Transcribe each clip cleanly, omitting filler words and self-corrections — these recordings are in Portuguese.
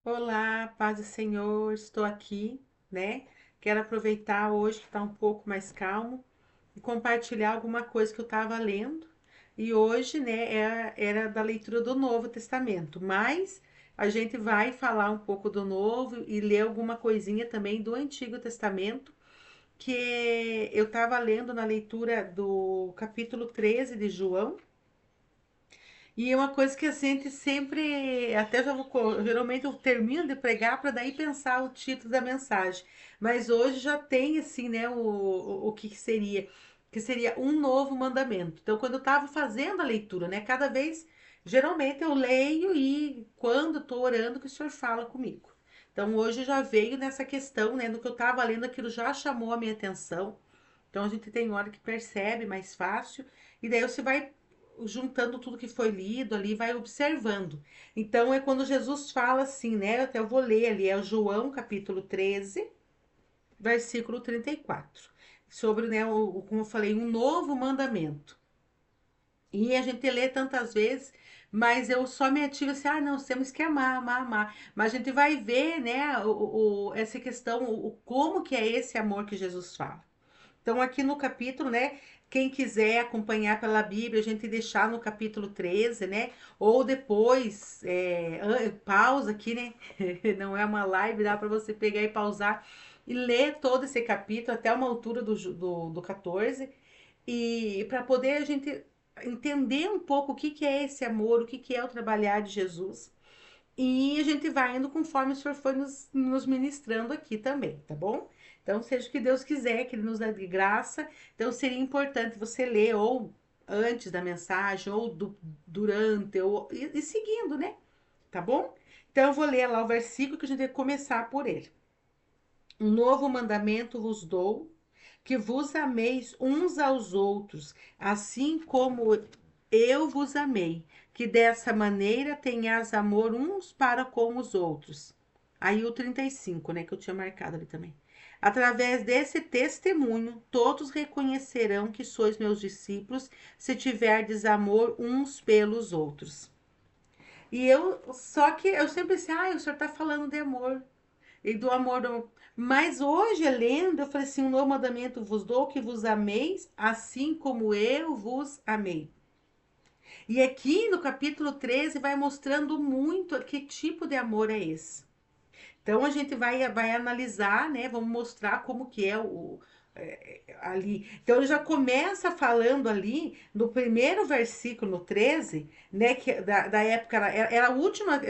Olá, paz do Senhor, estou aqui, né? Quero aproveitar hoje que está um pouco mais calmo e compartilhar alguma coisa que eu estava lendo. E hoje, né, era da leitura do Novo Testamento, mas a gente vai falar um pouco do Novo e ler alguma coisinha também do Antigo Testamento, que eu estava lendo na leitura do capítulo 13 de João. E é uma coisa que a gente sempre, até já vou, geralmente eu termino de pregar para daí pensar o título da mensagem. Mas hoje já tem assim, né, o que seria um novo mandamento. Então, quando eu estava fazendo a leitura, né, cada vez, geralmente eu leio e quando estou orando que o Senhor fala comigo. Então, hoje já veio nessa questão, né, no que eu estava lendo, aquilo já chamou a minha atenção. Então, a gente tem hora que percebe mais fácil e daí você vai juntando tudo que foi lido ali, vai observando. Então é quando Jesus fala assim, né? Até eu vou ler ali, é o João capítulo 13, versículo 34. Sobre, né, como eu falei, um novo mandamento. E a gente lê tantas vezes, mas eu só me ativo assim, ah, não, temos que amar, amar, amar. Mas a gente vai ver, né, essa questão, como que é esse amor que Jesus fala. Então, aqui no capítulo, né? Quem quiser acompanhar pela Bíblia, a gente deixar no capítulo 13, né? Ou depois, pausa aqui, né? Não é uma live, dá para você pegar e pausar e ler todo esse capítulo até uma altura do 14. E para poder a gente entender um pouco o que, que é esse amor, o que, que é o trabalhar de Jesus. E a gente vai indo conforme o Senhor foi nos ministrando aqui também, tá bom? Então, seja o que Deus quiser, que Ele nos dê de graça. Então, seria importante você ler ou antes da mensagem, ou durante, e seguindo, né? Tá bom? Então, eu vou ler lá o versículo que a gente vai começar por ele. Um novo mandamento vos dou, que vos ameis uns aos outros, assim como eu vos amei, que dessa maneira tenhas amor uns para com os outros. Aí o 35, né, que eu tinha marcado ali também. Através desse testemunho, todos reconhecerão que sois meus discípulos, se tiverdes amor uns pelos outros. Só que eu sempre disse, o senhor está falando de amor e do amor do. Mas hoje, lendo, eu falei assim: um novo mandamento vos dou, que vos ameis, assim como eu vos amei. E aqui no capítulo 13 vai mostrando muito que tipo de amor é esse. Então a gente vai analisar, né? Vamos mostrar como que é ali. Então ele já começa falando ali no primeiro versículo, no 13, né? Que da época era a última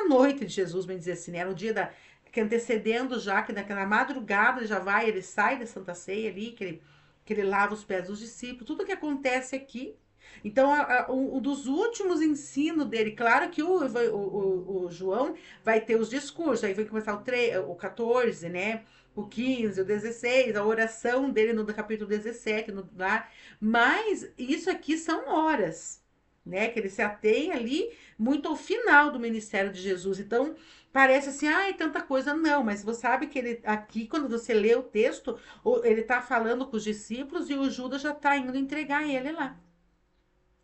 noite de Jesus, bem dizer assim, né? Era o dia que antecedendo já, que naquela madrugada ele já vai, ele sai da Santa Ceia ali, que ele lava os pés dos discípulos, tudo que acontece aqui. Então, um dos últimos ensinos dele, claro que o João vai ter os discursos, aí vai começar o 14, né? O 15, o 16, a oração dele no capítulo 17, lá. Mas isso aqui são horas, né? Que ele se atém ali muito ao final do ministério de Jesus. Então, parece assim, é tanta coisa. Não, mas você sabe que ele aqui, quando você lê o texto, ele tá falando com os discípulos e o Judas já tá indo entregar ele lá.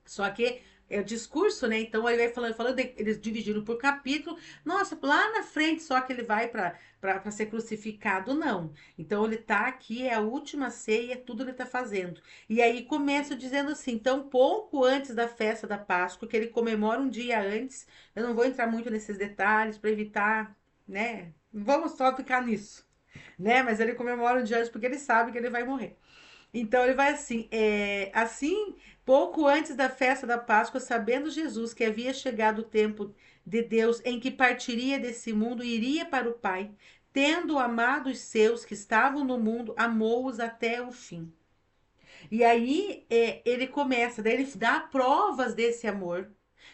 Só que é o discurso, né? Então ele vai falando, eles dividiram por capítulo. Nossa, lá na frente só que ele vai para ser crucificado, não. Então ele tá aqui, é a última ceia, tudo ele tá fazendo. E aí começa dizendo assim: então, pouco antes da festa da Páscoa, que ele comemora um dia antes, eu não vou entrar muito nesses detalhes para evitar, né? Vamos só ficar nisso, né? Mas ele comemora um dia antes porque ele sabe que ele vai morrer. Então ele vai assim, assim, pouco antes da festa da Páscoa, sabendo Jesus que havia chegado o tempo de Deus em que partiria desse mundo e iria para o Pai, tendo amado os seus que estavam no mundo, amou-os até o fim. E aí ele começa, daí ele dá provas desse amor.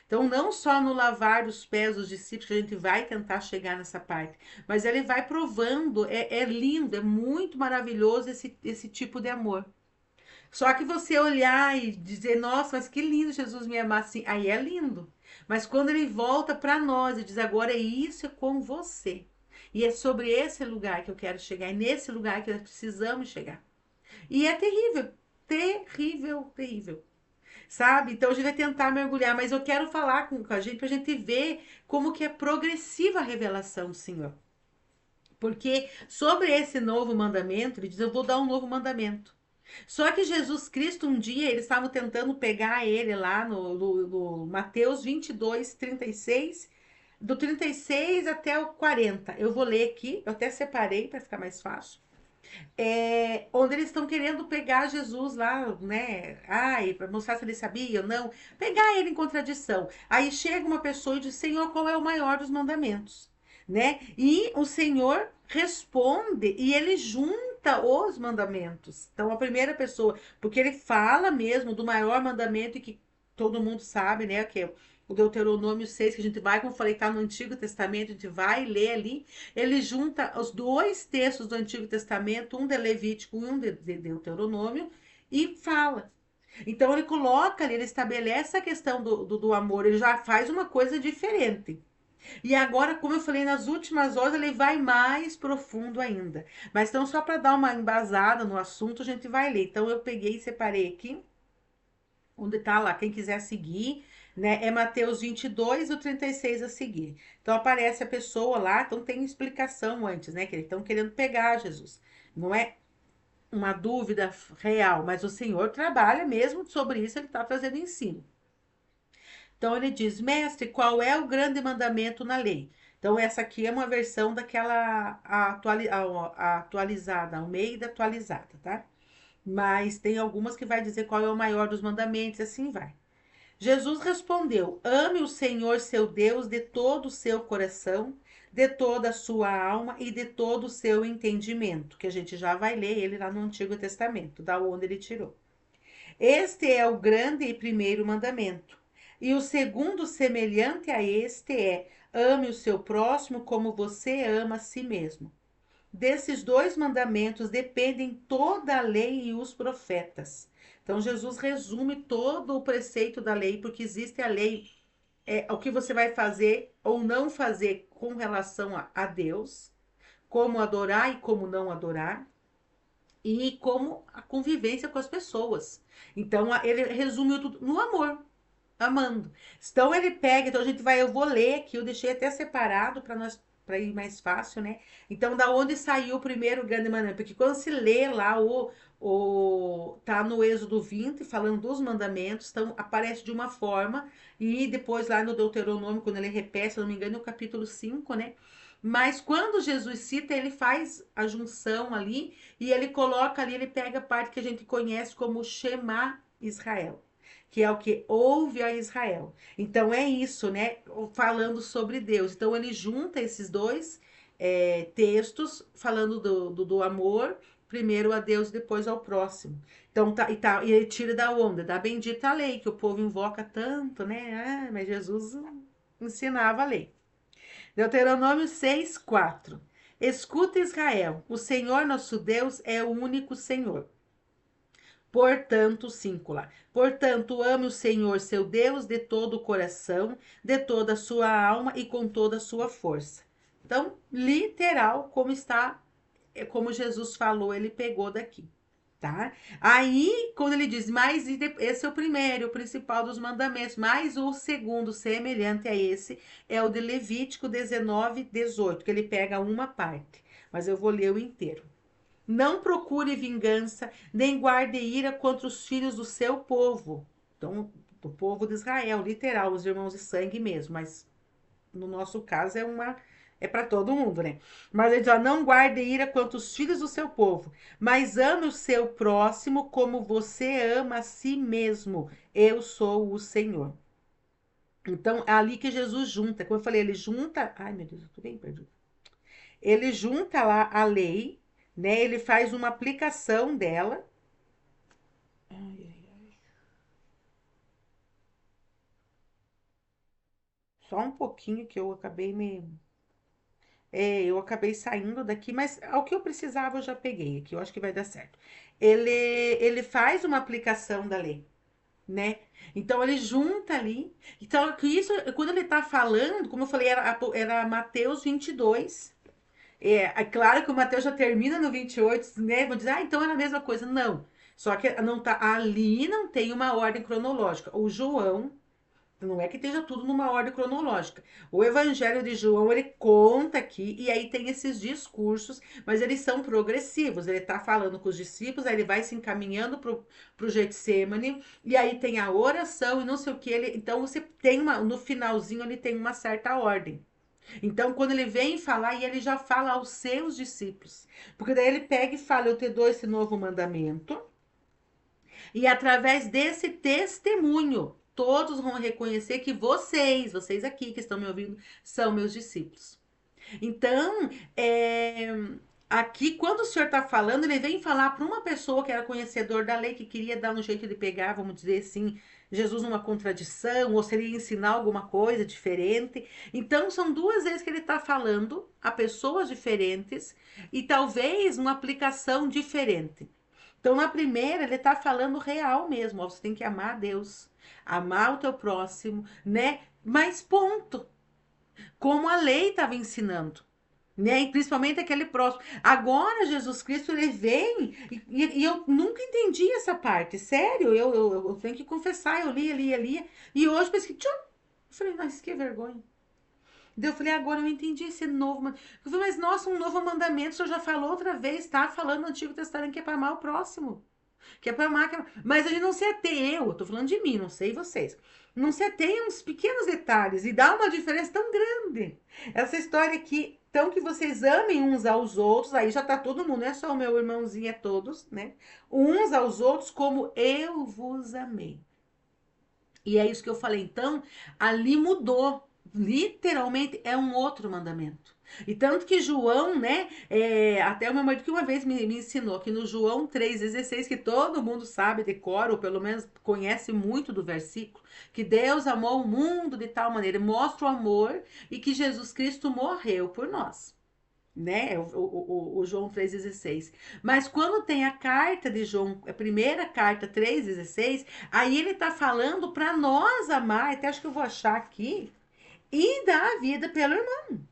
Então, não só no lavar os pés dos discípulos, que a gente vai tentar chegar nessa parte, mas ele vai provando, é lindo, é muito maravilhoso esse tipo de amor. Só que você olhar e dizer, nossa, mas que lindo Jesus me amar assim, aí é lindo. Mas quando ele volta para nós e diz, agora isso é com você. E é sobre esse lugar que eu quero chegar, é nesse lugar que nós precisamos chegar. E é terrível, terrível, terrível. sabe? Então a gente vai tentar mergulhar, mas eu quero falar com a gente pra gente ver como que é progressiva a revelação do Senhor. Porque sobre esse novo mandamento, ele diz: Eu vou dar um novo mandamento. Só que Jesus Cristo, um dia, eles estavam tentando pegar ele lá no Mateus 22, 36, do 36 até o 40. Eu vou ler aqui, eu até separei para ficar mais fácil. Onde eles estão querendo pegar Jesus lá, né? Ai, para mostrar se ele sabia ou não. Pegar ele em contradição. Aí chega uma pessoa e diz: Senhor, qual é o maior dos mandamentos? Né? E o Senhor responde e ele junta os mandamentos. Então, a primeira pessoa, porque ele fala mesmo do maior mandamento e que todo mundo sabe, né? Que é o Deuteronômio 6, que a gente vai, como eu falei, tá no Antigo Testamento, a gente vai ler ali. Ele junta os dois textos do Antigo Testamento, um de Levítico e um de Deuteronômio, e fala. Então ele coloca ali, ele estabelece a questão do amor, ele já faz uma coisa diferente. E agora, como eu falei, nas últimas horas ele vai mais profundo ainda. Mas então, só para dar uma embasada no assunto, a gente vai ler. Então eu peguei e separei aqui, onde tá lá, quem quiser seguir, né? É Mateus 22, o 36 a seguir. Então aparece a pessoa lá, então tem explicação antes, né? Que eles estão querendo pegar Jesus. Não é uma dúvida real, mas o Senhor trabalha mesmo sobre isso, ele está trazendo ensino. Então ele diz: Mestre, qual é o grande mandamento na lei? Então, essa aqui é uma versão daquela atualizada, Almeida atualizada, tá? Mas tem algumas que vai dizer qual é o maior dos mandamentos, e assim vai. Jesus respondeu: Ame o Senhor seu Deus de todo o seu coração, de toda a sua alma e de todo o seu entendimento, que a gente já vai ler ele lá no Antigo Testamento, da onde ele tirou. Este é o grande e primeiro mandamento. E o segundo, semelhante a este, é: ame o seu próximo como você ama a si mesmo. Desses dois mandamentos dependem toda a lei e os profetas. Então, Jesus resume todo o preceito da lei, porque existe a lei, o que você vai fazer ou não fazer com relação a Deus, como adorar e como não adorar, e como a convivência com as pessoas. Então, ele resumiu tudo no amor, amando. Então ele pega, então a gente vai, eu vou ler aqui, eu deixei até separado para nós, para ir mais fácil, né? Então, da onde saiu o primeiro grande mandamento? Porque quando se lê lá tá no Êxodo 20 falando dos mandamentos, então aparece de uma forma, e depois lá no Deuteronômio, quando ele repete, se não me engano, é o capítulo 5, né? Mas quando Jesus cita, ele faz a junção ali e ele coloca ali, ele pega a parte que a gente conhece como Shema Israel, que é o que ouve a Israel. Então é isso, né? Falando sobre Deus. Então ele junta esses dois textos falando do amor, primeiro a Deus, depois ao próximo. Então e ele tira da onda, da bendita lei, que o povo invoca tanto, né? Ah, mas Jesus ensinava a lei. Deuteronômio 6, 4. Escuta, Israel, o Senhor nosso Deus é o único Senhor. Portanto, 5 lá. Portanto, ame o Senhor seu Deus de todo o coração, de toda a sua alma e com toda a sua força. Então, literal, como está, como Jesus falou, ele pegou daqui, tá? Aí, quando ele diz, mas esse é o primeiro, o principal dos mandamentos, mas o segundo, semelhante a esse, é o de Levítico 19, 18, que ele pega uma parte, mas eu vou ler o inteiro. Não procure vingança, nem guarde ira contra os filhos do seu povo. Então, do povo de Israel, literal, os irmãos de sangue mesmo, mas no nosso caso é para todo mundo, né? Mas ele diz: ó, não guarde ira contra os filhos do seu povo, mas ame o seu próximo como você ama a si mesmo. Eu sou o Senhor. Então, é ali que Jesus junta, como eu falei, ele junta. Ai, meu Deus, eu tô bem perdido. Ele junta lá a lei, né? Ele faz uma aplicação dela. Ai, ai, ai. Só um pouquinho que eu acabei eu acabei saindo daqui, mas ao que eu precisava eu já peguei aqui, eu acho que vai dar certo. Ele faz uma aplicação da lei, né? Então ele junta ali. Então, que isso, quando ele tá falando, como eu falei, era Mateus 22. É claro que o Mateus já termina no 28, né? Vou dizer, então era a mesma coisa. Não. Só que não tá, ali não tem uma ordem cronológica. O João, não é que esteja tudo numa ordem cronológica. O Evangelho de João, ele conta aqui, e aí tem esses discursos, mas eles são progressivos. Ele está falando com os discípulos, aí ele vai se encaminhando para o Getsemane, e aí tem a oração e não sei o que. Então você tem uma, no finalzinho ele tem uma certa ordem. Então, quando ele vem falar, e ele já fala aos seus discípulos. Porque daí ele pega e fala: Eu te dou esse novo mandamento, e através desse testemunho, todos vão reconhecer que vocês aqui que estão me ouvindo, são meus discípulos. Então, aqui, quando o Senhor está falando, ele vem falar para uma pessoa que era conhecedor da lei, que queria dar um jeito de pegar, vamos dizer assim, Jesus numa contradição, ou seria ensinar alguma coisa diferente. Então, são duas vezes que ele está falando a pessoas diferentes e talvez uma aplicação diferente. Então, na primeira, ele está falando real mesmo. Ó, você tem que amar a Deus, amar o teu próximo, né? Mas ponto. Como a lei estava ensinando, né? E principalmente aquele próximo. Agora, Jesus Cristo, ele vem, e eu nunca entendi essa parte. Sério, eu tenho que confessar, eu lia. E hoje pensei, tchum, eu falei, nossa, que vergonha. Daí eu falei, agora eu entendi esse novo mandamento. Eu falei, mas nossa, um novo mandamento, o senhor já falou outra vez, tá? Falando no Antigo Testamento que é para amar o próximo. Que é para amar, mas a gente não se atém, eu tô falando de mim, não sei vocês. Não se atém a uns pequenos detalhes e dá uma diferença tão grande. Essa história aqui, então que vocês amem uns aos outros, aí já tá todo mundo, não é só o meu irmãozinho, é todos, né? Uns aos outros como eu vos amei. E é isso que eu falei. Então, ali mudou. Literalmente é um outro mandamento. E tanto que João, né? Até uma mãe que uma vez me ensinou que no João 3,16, que todo mundo sabe, decora, ou pelo menos conhece muito do versículo, que Deus amou o mundo de tal maneira, mostra o amor e que Jesus Cristo morreu por nós, né? O João 3,16. Mas quando tem a carta de João, a primeira carta 3,16, aí ele tá falando para nós amar, até acho que eu vou achar aqui, e dar a vida pelo irmão.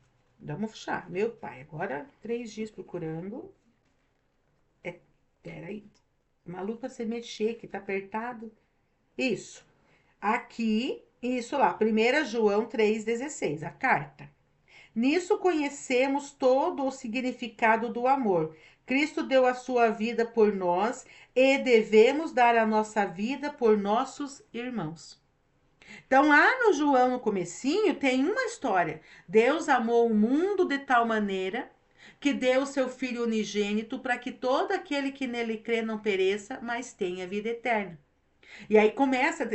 Vamos fechar. Meu pai, agora 3 dias procurando. Peraí. Maluco pra você mexer, que tá apertado. Isso. Aqui, isso lá. 1 João 3,16, a carta. Nisso conhecemos todo o significado do amor. Cristo deu a sua vida por nós e devemos dar a nossa vida por nossos irmãos. Então, lá no João, no comecinho, tem uma história. Deus amou o mundo de tal maneira que deu o seu Filho unigênito para que todo aquele que nele crê não pereça, mas tenha vida eterna. E aí começa,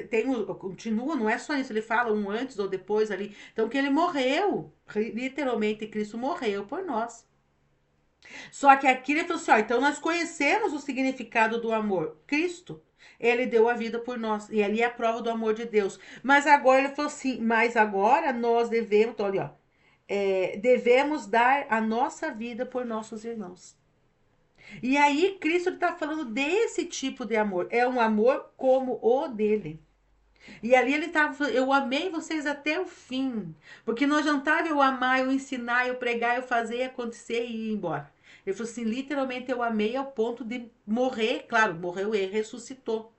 continua, não é só isso, ele fala um antes ou depois ali. Então, que ele morreu, literalmente, Cristo morreu por nós. Só que aqui ele falou assim: ó, então nós conhecemos o significado do amor. Cristo, ele deu a vida por nós. E ali é a prova do amor de Deus. Mas agora ele falou assim: mas agora nós devemos, então, ali, ó, devemos dar a nossa vida por nossos irmãos. E aí Cristo está falando desse tipo de amor. É um amor como o dele. E ali ele estava falando, eu amei vocês até o fim. Porque não adiantava eu amar, eu ensinar, eu pregar, eu fazer acontecer e ir embora. Ele falou assim, literalmente eu amei ao ponto de morrer. Claro, morreu e ressuscitou.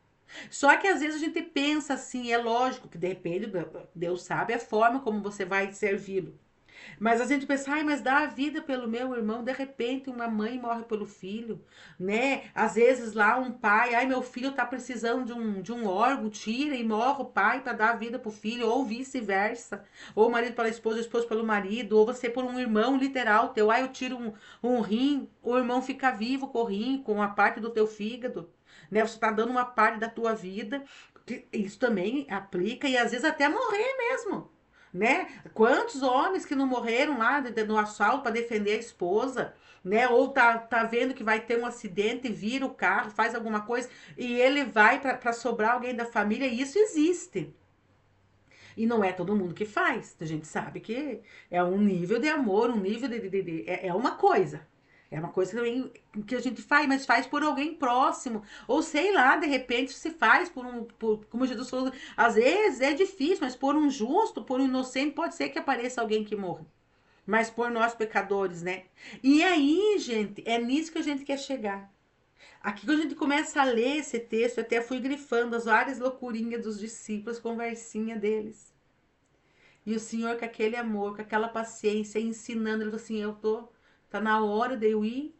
Só que às vezes a gente pensa assim, é lógico que de repente Deus sabe a forma como você vai servi-lo. Mas a gente pensa, ai, mas dá a vida pelo meu irmão, de repente uma mãe morre pelo filho, né? Às vezes lá um pai, ai, meu filho tá precisando de um órgão, tira e morre o pai para dar a vida pro filho, ou vice-versa. Ou o marido pela esposa, a esposa pelo marido, ou você por um irmão literal teu, ai, eu tiro um rim, o irmão fica vivo com o rim, com a parte do teu fígado, né? Você tá dando uma parte da tua vida, isso também aplica, e às vezes até morrer mesmo, né? Quantos homens que não morreram lá no assalto para defender a esposa, né? Ou tá vendo que vai ter um acidente, vira o carro, faz alguma coisa e ele vai para sobrar alguém da família, e isso existe. E não é todo mundo que faz. A gente sabe que é um nível de amor, um nível é uma coisa. É uma coisa também que a gente faz, mas faz por alguém próximo. Ou sei lá, de repente se faz como Jesus falou, às vezes é difícil, mas por um justo, por um inocente, pode ser que apareça alguém que morra. Mas por nós pecadores, né? E aí, gente, é nisso que a gente quer chegar. Aqui, quando a gente começa a ler esse texto, eu até fui grifando as várias loucurinhas dos discípulos, conversinha deles. E o Senhor, com aquele amor, com aquela paciência, ensinando, ele falou assim: tá na hora de eu ir.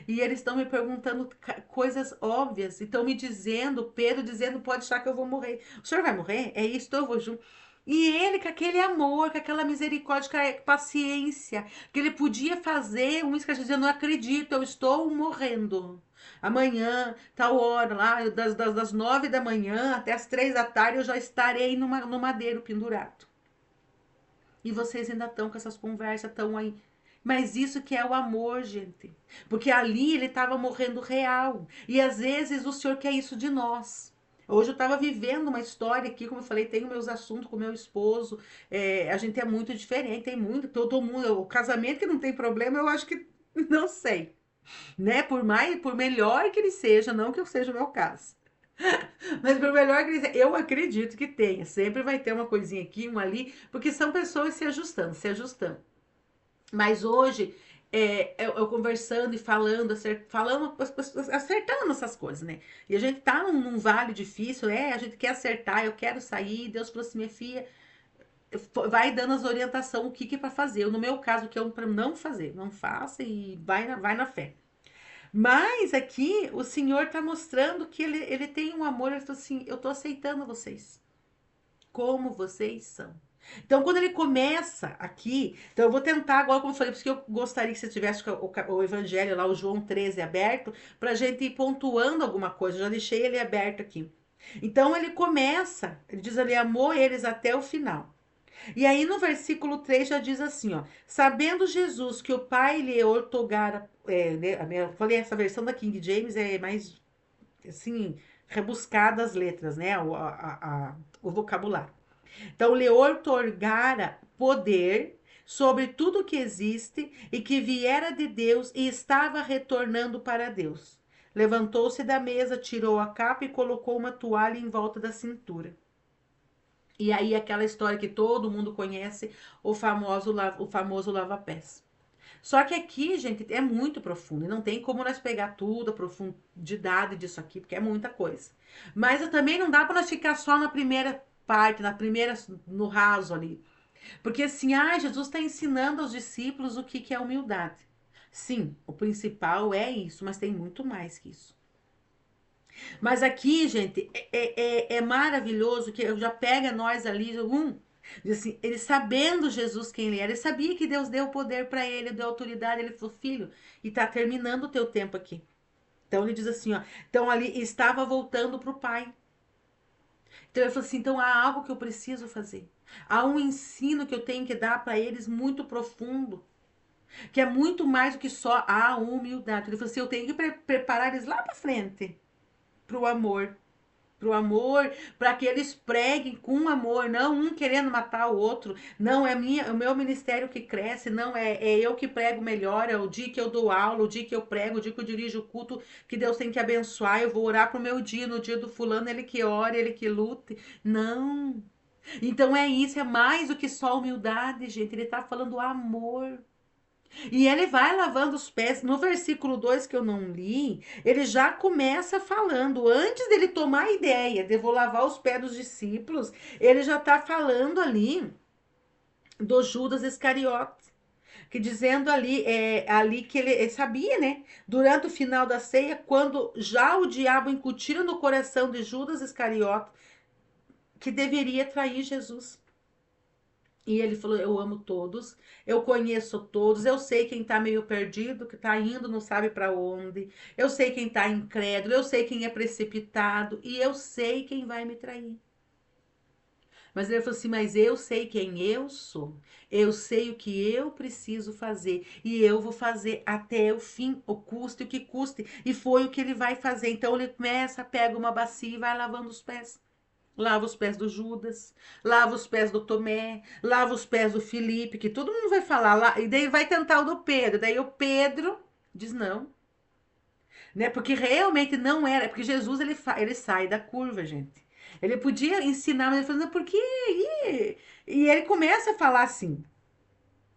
E eles estão me perguntando coisas óbvias, e estão me dizendo, Pedro dizendo: pode achar que eu vou morrer. O senhor vai morrer? É isso, então eu vou junto. E ele, com aquele amor, com aquela misericórdia, com a paciência, que ele podia fazer um escrachado, dizendo: não acredito, eu estou morrendo. Amanhã, tal hora, lá, das 9 da manhã até as 3 da tarde, eu já estarei no madeiro pendurado. E vocês ainda estão com essas conversas, estão aí. Mas isso que é o amor, gente. Porque ali ele estava morrendo real. E às vezes o Senhor quer isso de nós. Hoje eu estava vivendo uma história aqui, como eu falei, tenho meus assuntos com meu esposo. A gente é muito diferente, tem muito, todo mundo. O casamento que não tem problema, eu acho que não sei. Né? Por melhor que ele seja, não que eu seja o meu caso. Mas por melhor que ele seja, eu acredito que tenha. Sempre vai ter uma coisinha aqui, uma ali, porque são pessoas se ajustando, se ajustando. Mas hoje, eu conversando e falando, falando, acertando essas coisas, né? E a gente tá num vale difícil, a gente quer acertar, eu quero sair. Deus falou assim: minha filha, vai dando as orientações, o que que é pra fazer. No meu caso, o que é pra não fazer, não faça e vai na fé. Mas aqui o Senhor tá mostrando que ele tem um amor. Ele falou assim: eu tô aceitando vocês como vocês são. Então, quando ele começa aqui, então eu vou tentar agora, como eu falei, porque eu gostaria que você tivesse o evangelho lá, o João 13 aberto, para a gente ir pontuando alguma coisa. Eu já deixei ele aberto aqui. Então, ele começa, ele diz ali: amou eles até o final. E aí no versículo 3 já diz assim, ó: sabendo Jesus que o Pai lhe outorgara, né, eu falei, essa versão da King James é mais, assim, rebuscada as letras, né, o vocabulário. Então, lhe outorgara poder sobre tudo que existe e que viera de Deus e estava retornando para Deus. Levantou-se da mesa, tirou a capa e colocou uma toalha em volta da cintura. E aí aquela história que todo mundo conhece, o famoso lava-pés. Só que aqui, gente, é muito profundo e não tem como nós pegar tudo, a profundidade disso aqui, porque é muita coisa. Mas também não dá para nós ficar só na primeira parte, no raso ali. Porque assim, Jesus está ensinando aos discípulos o que que é humildade. Sim, o principal é isso, mas tem muito mais que isso. Mas aqui, gente, é maravilhoso que já pega nós ali, diz assim, ele sabendo Jesus quem ele era, ele sabia que Deus deu poder para ele, deu autoridade, ele falou: filho, e tá terminando o teu tempo aqui. Então ele diz assim, ó, então ali estava voltando pro Pai. Então ele falou assim: então há algo que eu preciso fazer. Há um ensino que eu tenho que dar para eles muito profundo, que é muito mais do que só a humildade. Ele falou assim: eu tenho que preparar eles lá para frente, pro amor. Pro amor, para que eles preguem com amor, não um querendo matar o outro. Não é o meu ministério que cresce, não é eu que prego melhor, é o dia que eu dou aula, o dia que eu prego, o dia que eu dirijo o culto, que Deus tem que abençoar. Eu vou orar pro meu dia, no dia do fulano, ele que ore, ele que lute. Não. Então é isso, é mais do que só humildade, gente. Ele tá falando amor. E ele vai lavando os pés. No versículo 2 que eu não li, ele já começa falando, antes dele tomar a ideia de vou lavar os pés dos discípulos, ele já está falando ali do Judas Iscariotes. Que dizendo ali que ele sabia, né? Durante o final da ceia, quando já o diabo incutira no coração de Judas Iscariotes que deveria trair Jesus. E ele falou: eu amo todos, eu conheço todos, eu sei quem tá meio perdido, que tá indo, não sabe para onde, eu sei quem tá incrédulo, eu sei quem é precipitado e eu sei quem vai me trair. Mas ele falou assim: mas eu sei quem eu sou, eu sei o que eu preciso fazer e eu vou fazer até o fim, o custe o que custe. E foi o que ele vai fazer. Então ele começa, pega uma bacia e vai lavando os pés. Lava os pés do Judas, lava os pés do Tomé, lava os pés do Felipe, que todo mundo vai falar lá, e daí vai tentar o do Pedro. Daí o Pedro diz não, né? Porque realmente não era, porque Jesus ele sai da curva, gente. Ele podia ensinar, mas ele falou: não, por quê? E ele começa a falar assim.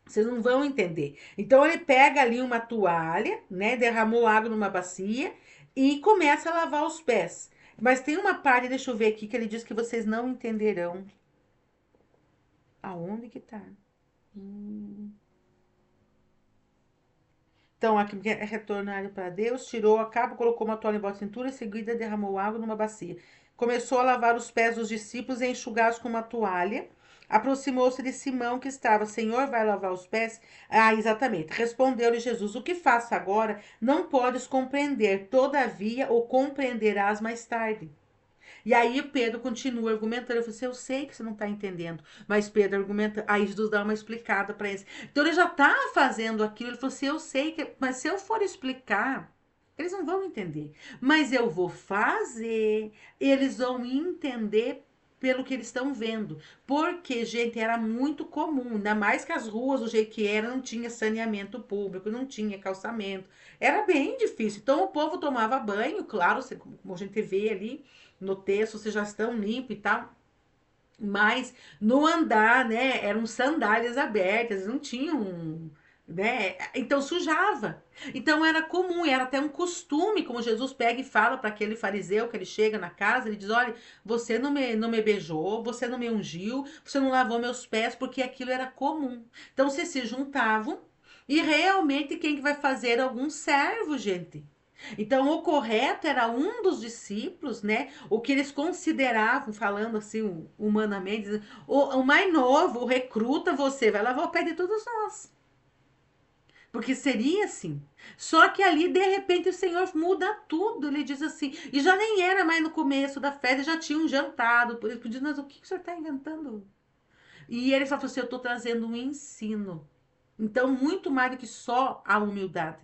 Vocês não vão entender. Então ele pega ali uma toalha, né? Derramou água numa bacia, e começa a lavar os pés. Mas tem uma parte, deixa eu ver aqui, que ele diz que vocês não entenderão. Aonde que tá? Hum. Então, aqui é retornar para Deus, tirou a capa, colocou uma toalha em volta da cintura, em seguida derramou água numa bacia. Começou a lavar os pés dos discípulos e enxugá-los com uma toalha. Aproximou-se de Simão, que estava, Senhor, vai lavar os pés? Ah, exatamente. Respondeu-lhe Jesus, o que faço agora não podes compreender, todavia o compreenderás mais tarde. E aí Pedro continua argumentando. Eu falei assim, eu sei que você não está entendendo. Mas Pedro argumenta. Aí Jesus dá uma explicada para eles. Então ele já está fazendo aquilo. Ele falou assim, eu sei que. Mas se eu for explicar, eles não vão entender. Mas eu vou fazer. Eles vão entender pelo que eles estão vendo. Porque, gente, era muito comum. Ainda mais que as ruas, do jeito que era, não tinha saneamento público, não tinha calçamento. Era bem difícil. Então o povo tomava banho, claro, como a gente vê ali no texto, vocês já estão limpos e tal. Mas no andar, né, eram sandálias abertas, não tinham, né? Então sujava. Então era comum, era até um costume, como Jesus pega e fala para aquele fariseu que ele chega na casa, ele diz: "Olha, você não me beijou, você não me ungiu, você não lavou meus pés", porque aquilo era comum. Então vocês se juntavam e realmente quem que vai fazer? Algum servo, gente. Então, o correto era um dos discípulos, né? O que eles consideravam, falando assim, humanamente, o mais novo, o recruta, você vai lavar o pé de todos nós. Porque seria assim. Só que ali, de repente, o Senhor muda tudo. Ele diz assim, e já nem era mais no começo da festa, já tinham jantado. Por isso, diz, mas o que o senhor está inventando? E ele falou assim: eu estou trazendo um ensino. Então, muito mais do que só a humildade.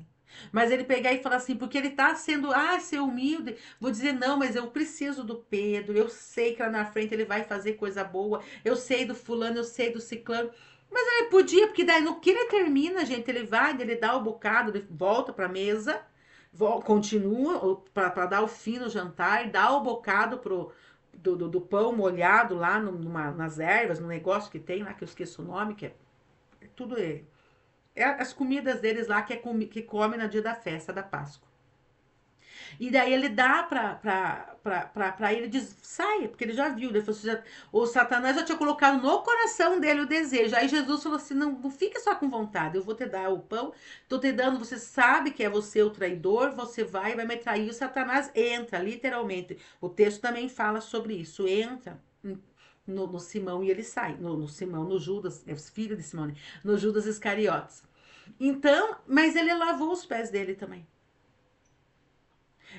Mas ele pegar e falar assim, porque ele tá sendo, ser humilde. Vou dizer, não, mas eu preciso do Pedro. Eu sei que lá na frente ele vai fazer coisa boa. Eu sei do fulano, eu sei do ciclano. Mas ele podia, porque daí no que ele termina, gente, ele vai, ele dá o bocado, ele volta pra mesa, continua para dar o fim no jantar, dá o bocado do pão molhado lá nas ervas, no negócio que tem lá, que eu esqueço o nome, que tudo é as comidas deles lá que come no dia da festa da Páscoa. E daí ele dá pra ele, diz, saia, porque ele já viu, ele falou assim, o Satanás já tinha colocado no coração dele o desejo. Aí Jesus falou assim, não, não fica só com vontade, eu vou te dar o pão, tô te dando, você sabe que é você o traidor, você vai me trair. O Satanás entra, literalmente. O texto também fala sobre isso, entra no Simão e ele sai. No Simão, no Judas, é filho de Simão, né? No Judas Iscariotes. Então, mas ele lavou os pés dele também.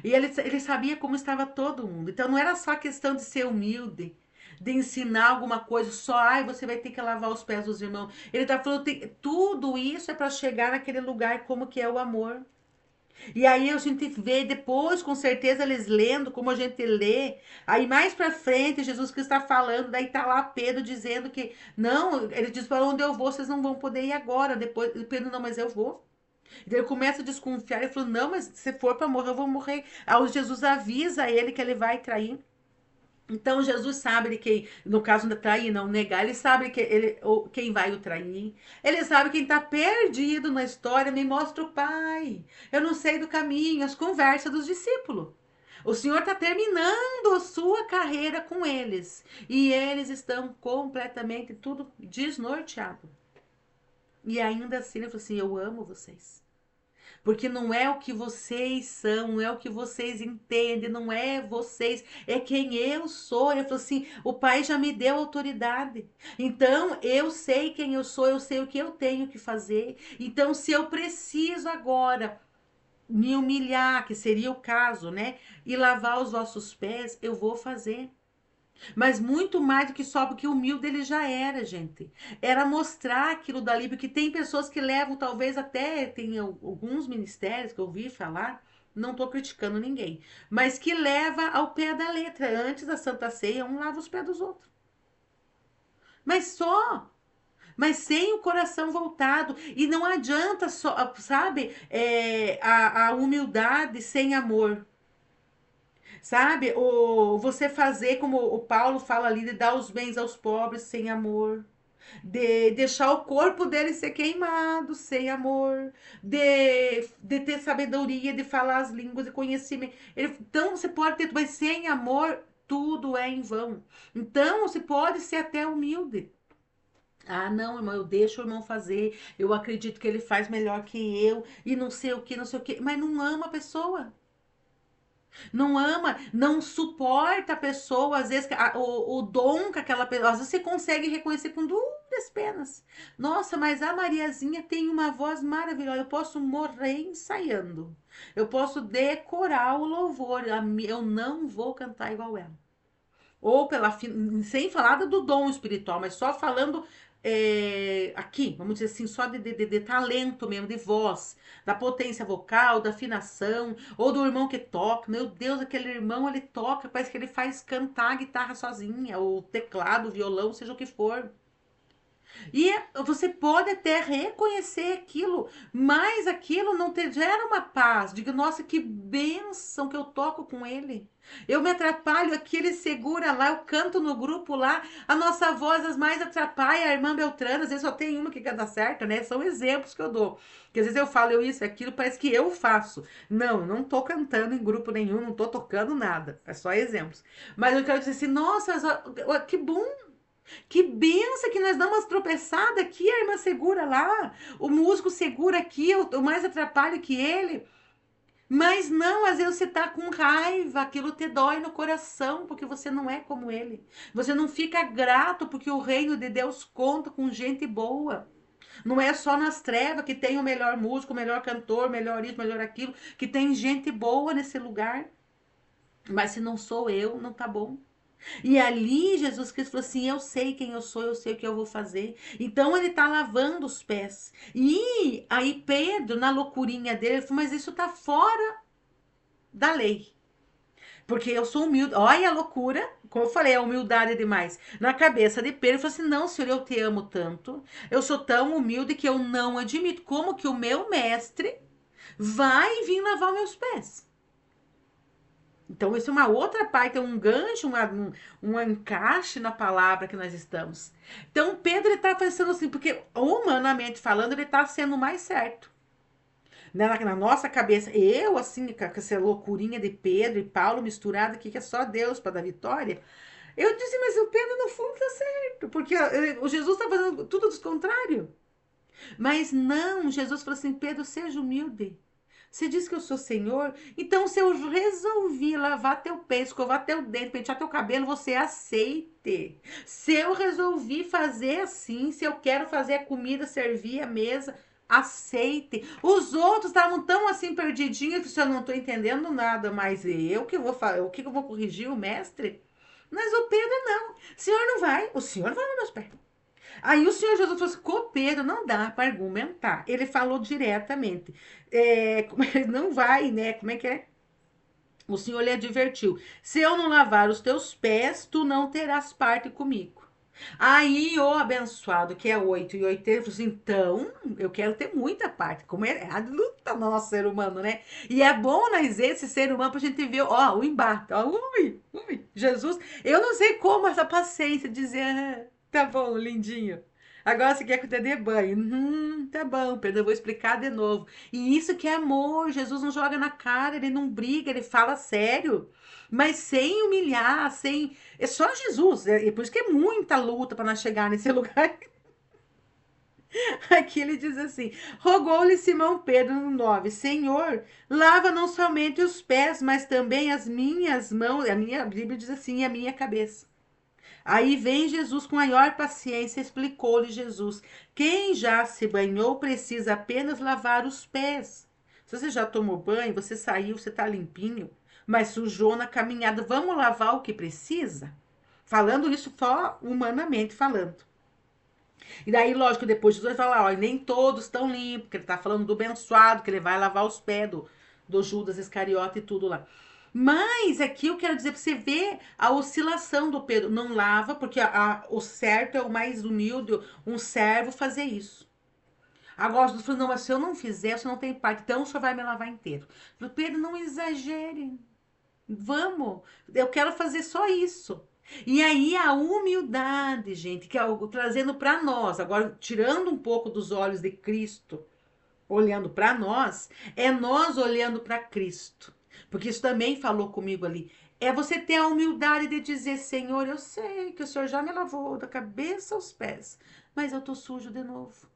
E ele sabia como estava todo mundo. Então não era só questão de ser humilde, de ensinar alguma coisa, só, você vai ter que lavar os pés dos irmãos. Ele tá falando, tudo isso é para chegar naquele lugar como que é o amor. E aí a gente vê depois, com certeza, eles lendo, como a gente lê. Aí mais pra frente, Jesus Cristo está falando, daí tá lá Pedro dizendo que, não, ele diz, para onde eu vou, vocês não vão poder ir agora. Depois, Pedro, não, mas eu vou. Então ele começa a desconfiar, ele falou, não, mas se for para morrer, eu vou morrer. Aí Jesus avisa ele que ele vai trair. Então Jesus sabe de quem, no caso de trair, não negar, ele sabe que quem vai o trair. Ele sabe quem está perdido na história, me mostra o Pai. Eu não sei do caminho, as conversas dos discípulos. O Senhor está terminando a sua carreira com eles. E eles estão completamente tudo desnorteado. E ainda assim ele falou assim, eu amo vocês. Porque não é o que vocês são, não é o que vocês entendem, não é vocês, é quem eu sou. Ele falou assim: o Pai já me deu autoridade. Então eu sei quem eu sou, eu sei o que eu tenho que fazer. Então, se eu preciso agora me humilhar, que seria o caso, né? E lavar os vossos pés, eu vou fazer. Mas muito mais do que só porque humilde ele já era, gente. Era mostrar aquilo dali, porque tem pessoas que levam, talvez até tem alguns ministérios que eu ouvi falar, não estou criticando ninguém, mas que leva ao pé da letra. Antes da Santa Ceia, um lava os pés dos outros. Mas só. Mas sem o coração voltado. E não adianta só, sabe, a humildade sem amor. Sabe? Você fazer como o Paulo fala ali, de dar os bens aos pobres sem amor. de deixar o corpo dele ser queimado sem amor, de ter sabedoria, de falar as línguas, de conhecimento. Então você pode ter, mas sem amor, tudo é em vão. Então você pode ser até humilde. Ah, não, irmão, eu deixo o irmão fazer, eu acredito que ele faz melhor que eu, e não sei o que, não sei o que, mas não ama a pessoa. Não ama, não suporta a pessoa, às vezes o dom que aquela pessoa, às vezes você consegue reconhecer com duras penas. Nossa, mas a Mariazinha tem uma voz maravilhosa, eu posso morrer ensaiando. Eu posso decorar o louvor, eu não vou cantar igual ela. Ou sem falar do dom espiritual, mas só falando aqui, vamos dizer assim, só de talento mesmo, de voz, da potência vocal, da afinação, ou do irmão que toca. Meu Deus, aquele irmão ele toca, parece que ele faz cantar a guitarra sozinha, ou teclado, violão, seja o que for. E você pode até reconhecer aquilo, mas aquilo não te gera uma paz. Diga, nossa, que bênção que eu toco com ele. Eu me atrapalho aqui, ele segura lá, eu canto no grupo lá, a nossa voz as mais atrapalha, a irmã Beltrana, às vezes só tem uma que canta certo, né? São exemplos que eu dou. Porque às vezes eu falo eu isso, aquilo, parece que eu faço. Não, não tô cantando em grupo nenhum, não tô tocando nada. É só exemplos. Mas eu quero dizer assim, nossa, que bom que benção que nós damos umas tropeçadas aqui, a irmã segura lá, o músico segura aqui, eu mais atrapalho que ele. Mas não, às vezes você tá com raiva, aquilo te dói no coração, porque você não é como ele. Você não fica grato porque o reino de Deus conta com gente boa. Não é só nas trevas que tem o melhor músico, o melhor cantor, melhor isso, melhor aquilo, que tem gente boa nesse lugar. Mas se não sou eu, não tá bom. E ali Jesus Cristo falou assim: eu sei quem eu sou, eu sei o que eu vou fazer. Então ele tá lavando os pés. E aí Pedro, na loucurinha dele, ele falou: mas isso tá fora da lei. Porque eu sou humilde. Olha a loucura. Como eu falei, a humildade demais. Na cabeça de Pedro, ele falou assim: não, Senhor, eu te amo tanto. Eu sou tão humilde que eu não admito. Como que o meu mestre vai vir lavar meus pés? Então, isso é uma outra parte, é um gancho, um encaixe na palavra que nós estamos. Então, Pedro está pensando assim, porque humanamente falando, ele está sendo mais certo. Na nossa cabeça, eu, assim, com essa loucurinha de Pedro e Paulo misturado aqui, que é só Deus para dar vitória. Eu disse, mas o Pedro no fundo está certo, porque o Jesus está fazendo tudo do contrário. Mas não, Jesus falou assim: Pedro, seja humilde. Você diz que eu sou Senhor? Então, se eu resolvi lavar teu pé, escovar teu dente, pentear teu cabelo, você aceite. Se eu resolvi fazer assim, se eu quero fazer a comida, servir a mesa, aceite. Os outros estavam tão assim perdidinhos que eu não estou entendendo nada, mas eu que vou fazer, o que eu vou corrigir o mestre? Mas o Pedro não. O senhor não vai, o senhor vai nos meus pés. Aí o Senhor Jesus falou assim: copeiro, não dá para argumentar. Ele falou diretamente. Não vai, né? Como é que é? O Senhor lhe advertiu: se eu não lavar os teus pés, tu não terás parte comigo. Aí o abençoado, que é 8 e 80, falou assim: então, eu quero ter muita parte. Como é a luta no nosso ser humano, né? E é bom nós esse ser humano pra gente ver, ó, o embate. Ó, Jesus, eu não sei como essa paciência de dizer, tá bom, lindinho. Agora você quer que eu te dê banho? Tá bom, Pedro, eu vou explicar de novo. E isso que é amor. Jesus não joga na cara, ele não briga, ele fala sério. Mas sem humilhar, sem. É só Jesus. E por isso que é muita luta para nós chegar nesse lugar. Aqui ele diz assim: rogou-lhe Simão Pedro no 9: Senhor, lava não somente os pés, mas também as minhas mãos. A minha Bíblia diz assim: a minha cabeça. Aí vem Jesus com maior paciência, explicou-lhe Jesus: quem já se banhou precisa apenas lavar os pés. Se você já tomou banho, você saiu, você está limpinho, mas sujou na caminhada. Vamos lavar o que precisa? Falando isso só humanamente falando. E daí, lógico, depois Jesus vai falar: ó, nem todos estão limpos, porque ele está falando do abençoado, que ele vai lavar os pés do Judas Iscariote e tudo lá. Mas aqui eu quero dizer para você ver a oscilação do Pedro. Não lava, porque o certo é o mais humilde, um servo fazer isso. Agora, Jesus falou: não, mas se eu não fizer, você não tem parte, então o senhor vai me lavar inteiro. Eu falei: Pedro, não exagere. Vamos, eu quero fazer só isso. E aí a humildade, gente, que é algo trazendo para nós, agora tirando um pouco dos olhos de Cristo, olhando para nós, é nós olhando para Cristo. Porque isso também falou comigo ali. É você ter a humildade de dizer, Senhor, eu sei que o Senhor já me lavou da cabeça aos pés, mas eu tô sujo de novo.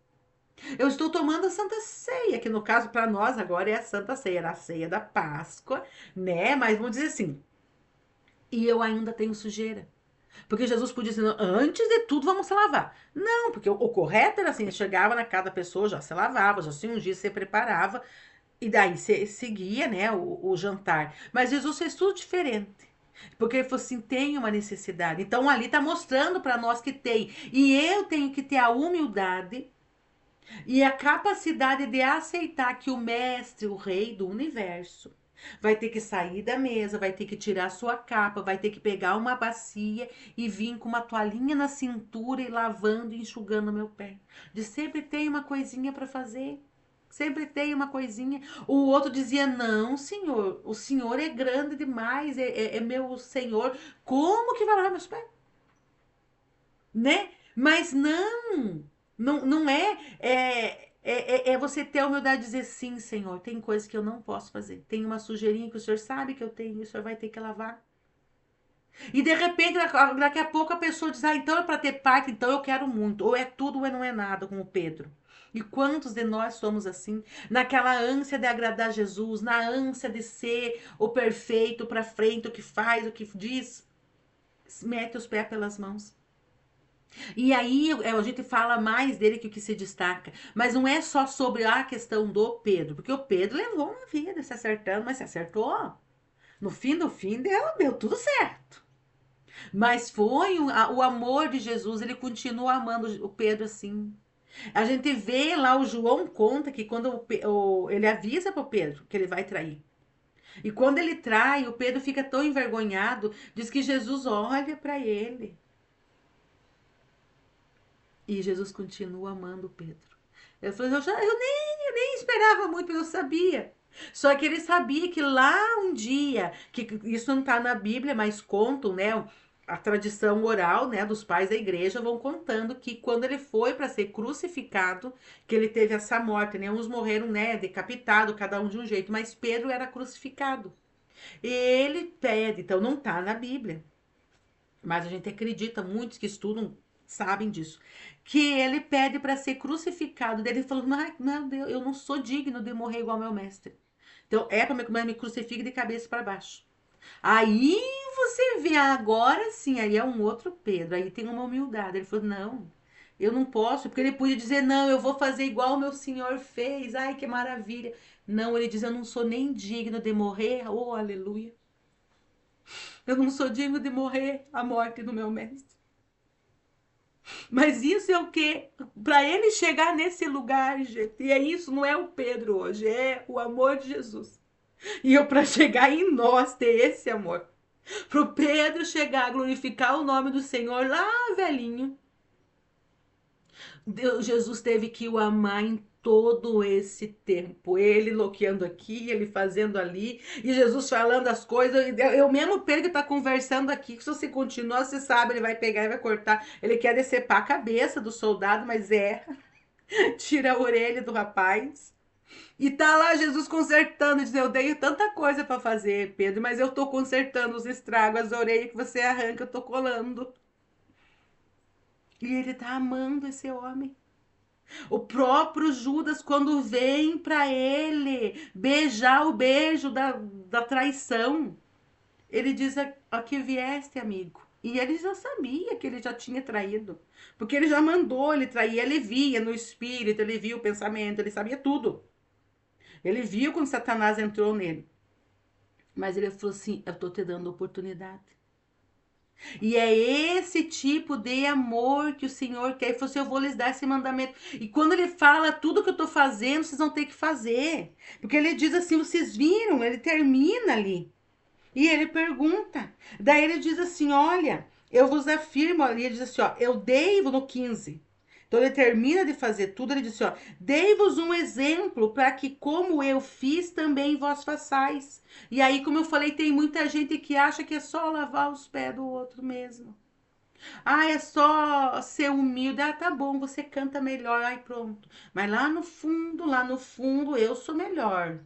Eu estou tomando a Santa Ceia, que no caso para nós agora é a Santa Ceia, era a ceia da Páscoa, né? Mas vamos dizer assim, e eu ainda tenho sujeira. Porque Jesus podia dizer, antes de tudo, vamos se lavar. Não, porque o correto era assim, chegava na casa da pessoa, já se lavava, já se ungia, se preparava, e daí se seguia, né, o jantar. Mas Jesus fez tudo diferente. Porque ele falou assim, tem uma necessidade. Então ali está mostrando para nós que tem. E eu tenho que ter a humildade e a capacidade de aceitar que o mestre, o rei do universo, vai ter que sair da mesa, vai ter que tirar sua capa, vai ter que pegar uma bacia e vir com uma toalhinha na cintura e lavando e enxugando meu pé. De sempre tem uma coisinha para fazer. Sempre tem uma coisinha. O outro dizia: Não, senhor, o senhor é grande demais, é meu senhor. Como que vai lavar meus pés? Né? Mas não é você ter a humildade de dizer sim, Senhor. Tem coisas que eu não posso fazer. Tem uma sujeirinha que o Senhor sabe que eu tenho, e o Senhor vai ter que lavar. E de repente, daqui a pouco a pessoa diz: Ah, então é para ter parte, então eu quero muito. Ou é tudo ou não é nada, como Pedro. E quantos de nós somos assim? Naquela ânsia de agradar Jesus, na ânsia de ser o perfeito para frente, o que faz, o que diz, mete os pés pelas mãos. E aí a gente fala mais dele que o que se destaca. Mas não é só sobre a questão do Pedro, porque o Pedro levou uma vida se acertando, mas se acertou. No fim do fim deu tudo certo. Mas foi o amor de Jesus, ele continua amando o Pedro assim. A gente vê lá, o João conta que quando ele avisa para o Pedro que ele vai trair. E quando ele trai, o Pedro fica tão envergonhado, diz que Jesus olha para ele. E Jesus continua amando Pedro. Ele falou, eu nem esperava muito, porque eu sabia. Só que ele sabia que lá um dia, que isso não está na Bíblia, mas contam, né? A tradição oral, né, dos pais da igreja vão contando que quando ele foi para ser crucificado, que ele teve essa morte, né? Uns morreram, né, decapitado, cada um de um jeito, mas Pedro era crucificado. E ele pede, então não está na Bíblia, mas a gente acredita, muitos que estudam sabem disso, que ele pede para ser crucificado. Daí ele falou: Meu Deus, eu não sou digno de morrer igual meu mestre. Então é para me crucifique de cabeça para baixo. Aí você vê, agora sim, aí é um outro Pedro, aí tem uma humildade. Ele falou: Não, eu não posso, porque ele podia dizer: Não, eu vou fazer igual o meu Senhor fez, ai que maravilha. Não, ele diz: Eu não sou nem digno de morrer, oh aleluia. Eu não sou digno de morrer a morte do meu mestre. Mas isso é o quê? Para ele chegar nesse lugar, gente, e é isso, não é o Pedro hoje, é o amor de Jesus. E eu, para chegar em nós, ter esse amor. Pro Pedro chegar a glorificar o nome do Senhor lá, velhinho. Jesus teve que o amar em todo esse tempo. Ele loqueando aqui, ele fazendo ali, e Jesus falando as coisas. Eu mesmo Pedro que tá conversando aqui, que se você continuar, você sabe, ele vai pegar e vai cortar. Ele quer decepar a cabeça do soldado, mas tira a orelha do rapaz. E tá lá Jesus consertando, dizendo: Eu dei tanta coisa para fazer, Pedro, mas eu tô consertando os estragos, as orelhas que você arranca, eu tô colando. E ele tá amando esse homem. O próprio Judas, quando vem para ele beijar o beijo da traição, ele diz: A que vieste, amigo? E ele já sabia que ele já tinha traído. Porque ele já mandou ele trair, ele via no espírito, ele via o pensamento, ele sabia tudo. Ele viu quando Satanás entrou nele. Mas ele falou assim: Eu tô te dando oportunidade. E é esse tipo de amor que o Senhor quer. Ele falou assim: Eu vou lhes dar esse mandamento. E quando ele fala tudo que eu tô fazendo, vocês vão ter que fazer. Porque ele diz assim: Vocês viram? Ele termina ali. E ele pergunta. Daí ele diz assim: Olha, eu vos afirmo. Ali ele diz assim: Ó, eu dei no 15. Então ele termina de fazer tudo, ele disse, ó, dei-vos um exemplo para que como eu fiz, também vós façais. E aí, como eu falei, tem muita gente que acha que é só lavar os pés do outro mesmo. Ah, é só ser humilde. Ah, tá bom, você canta melhor. Ai, pronto. Mas lá no fundo, eu sou melhor.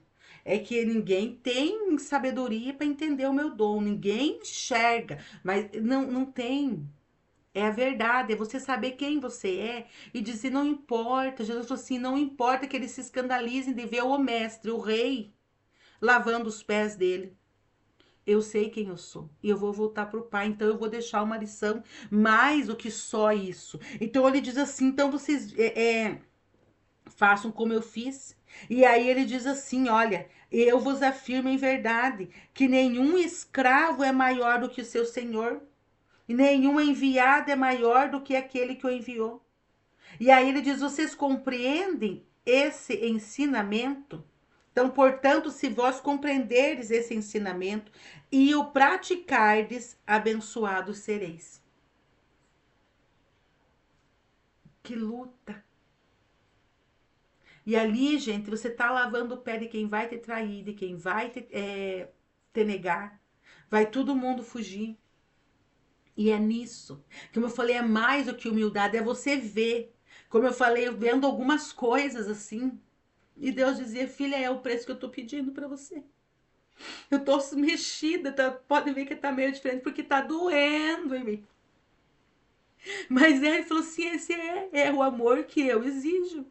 É que ninguém tem sabedoria para entender o meu dom, ninguém enxerga, mas não tem. É a verdade, é você saber quem você é e dizer não importa. Jesus falou assim: não importa que eles se escandalizem de ver o mestre, o rei, lavando os pés dele. Eu sei quem eu sou e eu vou voltar para o Pai, então eu vou deixar uma lição mais do que só isso. Então ele diz assim: então vocês façam como eu fiz. E aí ele diz assim: olha, eu vos afirmo em verdade que nenhum escravo é maior do que o seu senhor, e nenhum enviado é maior do que aquele que o enviou. E aí ele diz: vocês compreendem esse ensinamento? Então, portanto, se vós compreenderdes esse ensinamento e o praticardes, abençoados sereis. Que luta! E ali, gente, você tá lavando o pé de quem vai te trair, de quem vai te negar. Vai todo mundo fugir. E é nisso. Como eu falei, é mais do que humildade, é você ver. Como eu falei, vendo algumas coisas assim. E Deus dizia: filha, é o preço que eu tô pedindo para você. Eu tô mexida, tá? Pode ver que tá meio diferente porque tá doendo em mim. Mas ele falou assim: esse é o amor que eu exijo.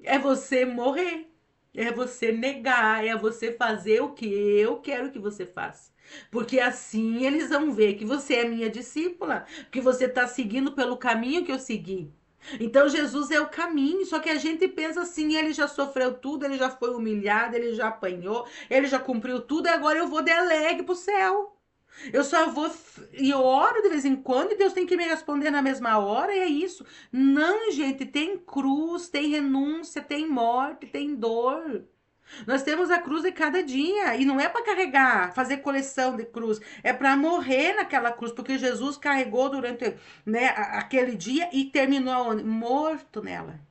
É você morrer. É você negar, é você fazer o que eu quero que você faça. Porque assim eles vão ver que você é minha discípula, que você está seguindo pelo caminho que eu segui. Então Jesus é o caminho, só que a gente pensa assim, ele já sofreu tudo, ele já foi humilhado, ele já apanhou, ele já cumpriu tudo, agora eu vou delegue pro céu. Eu só vou e oro de vez em quando e Deus tem que me responder na mesma hora, e é isso. Não, gente, tem cruz, tem renúncia, tem morte, tem dor. Nós temos a cruz de cada dia e não é para carregar, fazer coleção de cruz, é para morrer naquela cruz, porque Jesus carregou durante, né, aquele dia e terminou morto nela.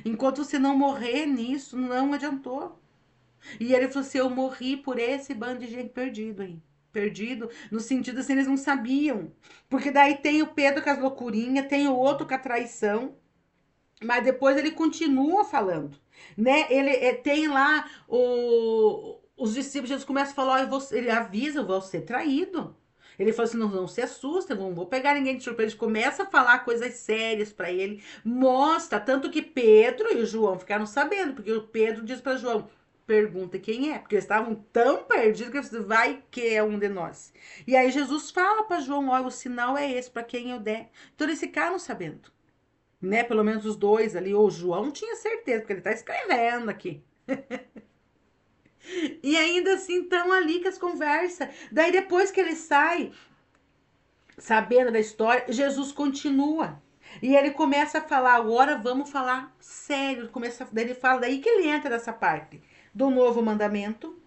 Enquanto você não morrer nisso, não adiantou. E ele falou assim: eu morri por esse bando de gente perdido aí. Perdido, no sentido assim, eles não sabiam. Porque daí tem o Pedro com as loucurinhas, tem o outro com a traição, mas depois ele continua falando, né? Ele tem lá os discípulos, Jesus começa a falar, ele avisa, eu vou ser traído. Ele falou assim: não se assusta, não vou pegar ninguém de surpresa. Ele começa a falar coisas sérias para ele, mostra, tanto que Pedro e o João ficaram sabendo, porque o Pedro diz para João: pergunta quem é, porque eles estavam tão perdidos que eles disseram: vai que é um de nós. E aí Jesus fala para João: olha, o sinal é esse, para quem eu der. Então eles ficaram sabendo, né? Pelo menos os dois ali, ou o João tinha certeza, porque ele tá escrevendo aqui. E ainda assim estão ali com as conversas. Daí depois que ele sai, sabendo da história, Jesus continua. E ele começa a falar: agora vamos falar sério. Daí ele fala, daí que ele entra nessa parte do novo mandamento,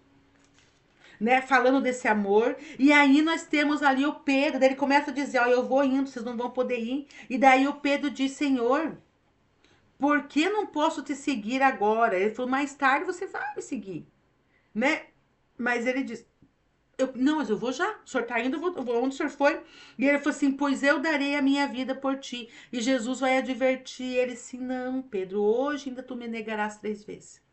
né? Falando desse amor. E aí nós temos ali o Pedro, daí ele começa a dizer: ó, eu vou indo, vocês não vão poder ir. E daí o Pedro diz: Senhor, por que não posso te seguir agora? Ele falou: mais tarde você vai me seguir, né? Mas ele diz: não, mas eu vou já. O senhor tá indo, eu vou onde o senhor foi. E ele falou assim: pois eu darei a minha vida por ti. E Jesus vai advertir ele assim: não, Pedro, hoje ainda tu me negarás 3 vezes.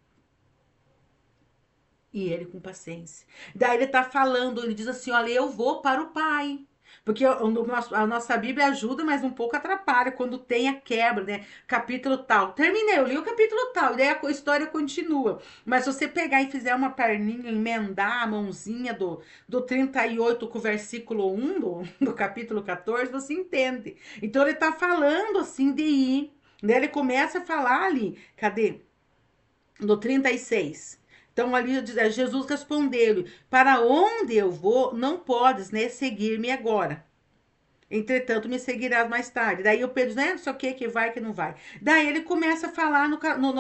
E ele com paciência. Daí ele tá falando, ele diz assim: olha, eu vou para o Pai. Porque a nossa Bíblia ajuda, mas um pouco atrapalha quando tem a quebra, né? Capítulo tal. Terminei, eu li o capítulo tal, e daí a história continua. Mas se você pegar e fizer uma perninha, emendar a mãozinha do 38 com o versículo 1 do capítulo 14, você entende. Então ele tá falando assim de ir. Daí ele começa a falar ali, cadê? No 36. Então ali Jesus respondeu: para onde eu vou, não podes, né, seguir-me agora. Entretanto, me seguirás mais tarde. Daí o Pedro, né, não sei o que vai, que não vai. Daí ele começa a falar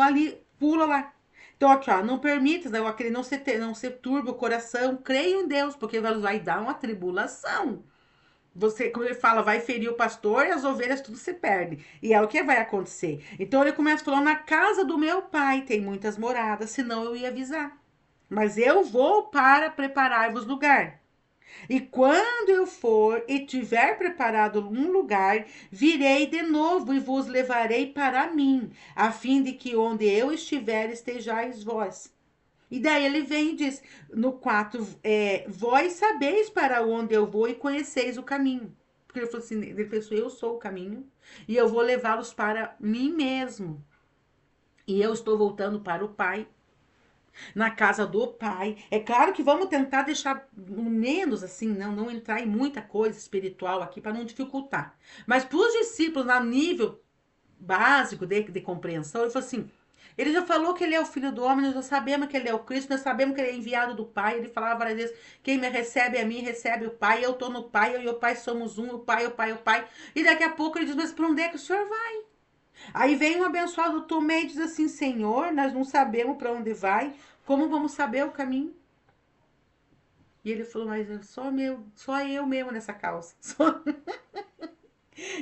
ali, pula lá. Então, aqui, ó, não permitas, né, aquele não se turbe o coração, creio em Deus, porque vai dar uma tribulação. Você, como ele fala, vai ferir o pastor e as ovelhas tudo se perde. E é o que vai acontecer. Então ele começa falando: na casa do meu pai tem muitas moradas, senão eu ia avisar. Mas eu vou para preparar-vos lugar. E quando eu for e tiver preparado um lugar, virei de novo e vos levarei para mim, a fim de que onde eu estiver estejais vós. E daí ele vem e diz, no 4, vós sabeis para onde eu vou e conheceis o caminho. Porque ele falou assim, ele pensou, eu sou o caminho e eu vou levá-los para mim mesmo. E eu estou voltando para o Pai, na casa do Pai. É claro que vamos tentar deixar menos assim, não entrar em muita coisa espiritual aqui para não dificultar. Mas para os discípulos, na nível básico de compreensão, ele falou assim: ele já falou que ele é o filho do homem, nós já sabemos que ele é o Cristo, nós sabemos que ele é enviado do Pai. Ele falava várias vezes: quem me recebe a mim, recebe o Pai, eu estou no Pai, eu e o Pai somos um, o Pai, o Pai, o Pai. E daqui a pouco ele diz: mas para onde é que o senhor vai? Aí vem um abençoado Tomé e diz assim: Senhor, nós não sabemos para onde vai, como vamos saber o caminho? E ele falou: mas só eu mesmo nessa calça.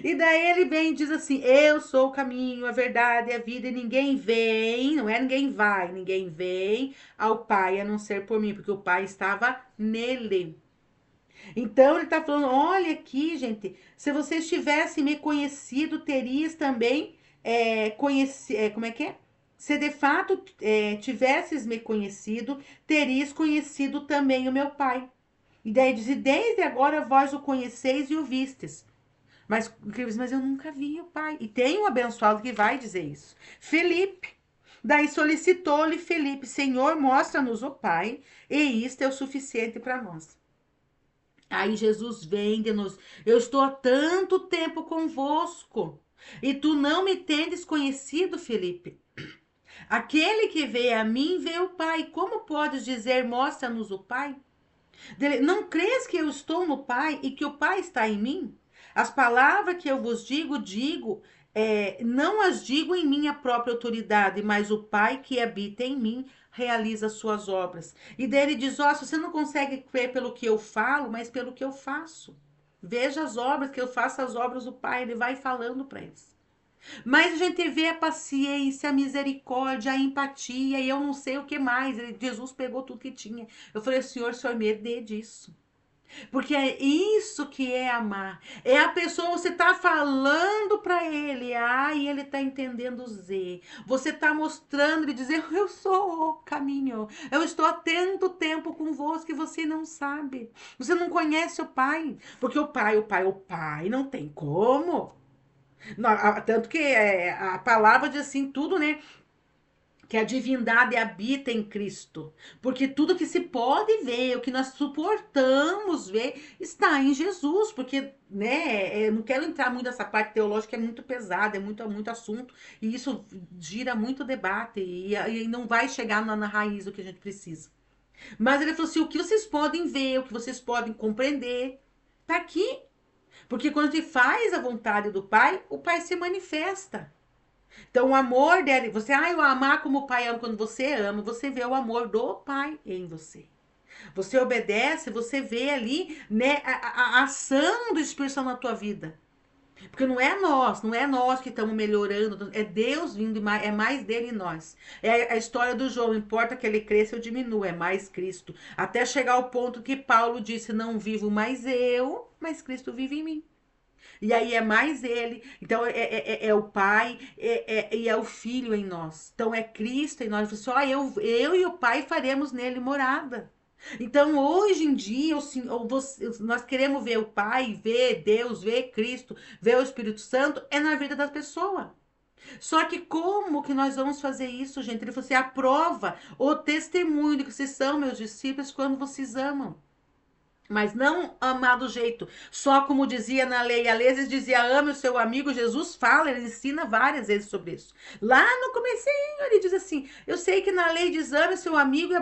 E daí ele vem e diz assim: eu sou o caminho, a verdade e a vida, e ninguém vem, não é ninguém vem ao Pai a não ser por mim, porque o Pai estava nele. Então ele está falando: olha aqui, gente, se vocês tivessem me conhecido, terias também como é que é? Se de fato tivesses me conhecido, terias conhecido também o meu Pai. E daí diz: e desde agora vós o conheceis e o vistes. Mas eu nunca vi o Pai. E tem um abençoado que vai dizer isso. Felipe. Daí solicitou-lhe Felipe: Senhor, mostra-nos o Pai, e isto é o suficiente para nós. Aí Jesus vem de nos: eu estou há tanto tempo convosco, e tu não me tendes conhecido, Felipe. Aquele que vê a mim, vê o Pai. Como podes dizer, mostra-nos o Pai? Não crês que eu estou no Pai e que o Pai está em mim? As palavras que eu vos digo, não as digo em minha própria autoridade, mas o Pai que habita em mim realiza as suas obras. E daí ele diz: ó, você não consegue crer pelo que eu falo, mas pelo que eu faço. Veja as obras, que eu faço as obras do Pai. Ele vai falando para eles. Mas a gente vê a paciência, a misericórdia, a empatia e eu não sei o que mais. Jesus pegou tudo que tinha. Eu falei: Senhor, o Senhor me dê disso. Porque é isso que é amar. É a pessoa, você tá falando para ele A e ele tá entendendo Z. Você tá mostrando, ele dizer: eu sou o caminho. Eu estou há tanto tempo convosco que você não sabe. Você não conhece o Pai. Porque o Pai não tem como. Tanto que a palavra diz assim, tudo, né? Que a divindade habita em Cristo. Porque tudo que se pode ver, o que nós suportamos ver, está em Jesus. Porque, né, não quero entrar muito nessa parte teológica, é muito pesada, é muito assunto. E isso gira muito debate. E não vai chegar na raiz do que a gente precisa. Mas ele falou assim: o que vocês podem ver, o que vocês podem compreender, está aqui. Porque quando a gente faz a vontade do Pai, o Pai se manifesta. Então, o amor dele, eu amar como o Pai ama, quando você ama, você vê o amor do Pai em você. Você obedece, você vê ali, né, a ação do Espírito Santo na tua vida. Porque não é nós que estamos melhorando, é Deus vindo, é mais dele em nós. É a história do João, importa que ele cresça ou diminua, é mais Cristo. Até chegar ao ponto que Paulo disse: não vivo mais eu, mas Cristo vive em mim. E aí é mais ele. Então é o Pai e é o Filho em nós. Então é Cristo em nós. Só eu e o Pai faremos nele morada. Então hoje em dia, nós queremos ver o Pai, ver Deus, ver Cristo, ver o Espírito Santo, é na vida das pessoas. Só que como que nós vamos fazer isso, gente? Ele falou assim: a prova, o testemunho de que vocês são meus discípulos quando vocês amam. Mas não amar do jeito, só como dizia na lei. A lei dizia: ame o seu amigo. Jesus fala, ele ensina várias vezes sobre isso. Lá no comecinho ele diz assim: eu sei que na lei diz ame o seu amigo e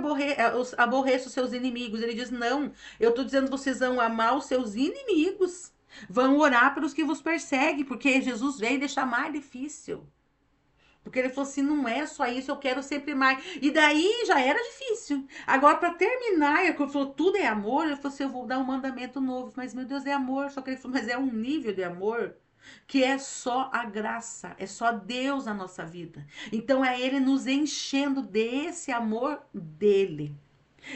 aborreça os seus inimigos. Ele diz: não, eu estou dizendo vocês vão amar os seus inimigos. Vão orar pelos que vos perseguem, porque Jesus veio deixar mais difícil. Porque ele falou assim: não é só isso, eu quero sempre mais. E daí já era difícil. Agora, para terminar, ele falou: tudo é amor. Ele falou assim: eu vou dar um mandamento novo. Mas, meu Deus, é amor. Só que ele falou: mas é um nível de amor que é só a graça, é só Deus na nossa vida. Então, é Ele nos enchendo desse amor dele.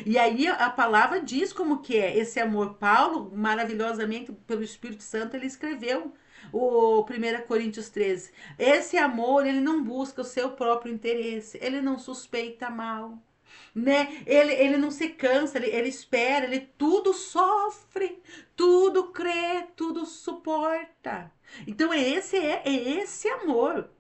E aí a palavra diz como que é esse amor. Paulo, maravilhosamente, pelo Espírito Santo, ele escreveu o 1 Coríntios 13. Esse amor, ele não busca o seu próprio interesse, ele não suspeita mal, né? Ele não se cansa, ele espera, ele tudo sofre, tudo crê, tudo suporta. Então é esse amor.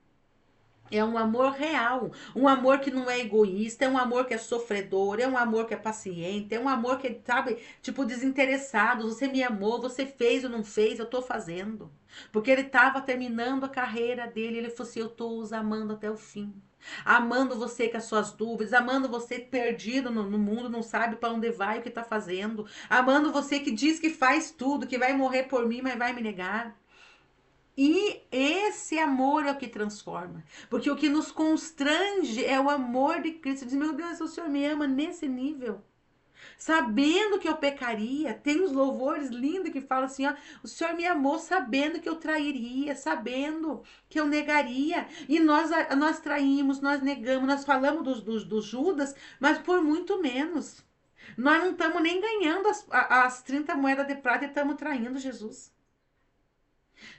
É um amor real, um amor que não é egoísta, é um amor que é sofredor, é um amor que é paciente, é um amor que, sabe, tipo, desinteressado. Você me amou, você fez ou não fez, eu tô fazendo. Porque ele tava terminando a carreira dele, ele falou assim: eu tô os amando até o fim. Amando você com as suas dúvidas, amando você perdido no mundo, não sabe para onde vai, o que tá fazendo. Amando você que diz que faz tudo, que vai morrer por mim, mas vai me negar. E esse amor é o que transforma. Porque o que nos constrange é o amor de Cristo. Diz: meu Deus, o Senhor me ama nesse nível. Sabendo que eu pecaria. Tem uns louvores lindos que falam assim: ó, o Senhor me amou sabendo que eu trairia, sabendo que eu negaria. E nós traímos, nós negamos, nós falamos do Judas, mas por muito menos. Nós não estamos nem ganhando as 30 moedas de prata e estamos traindo Jesus.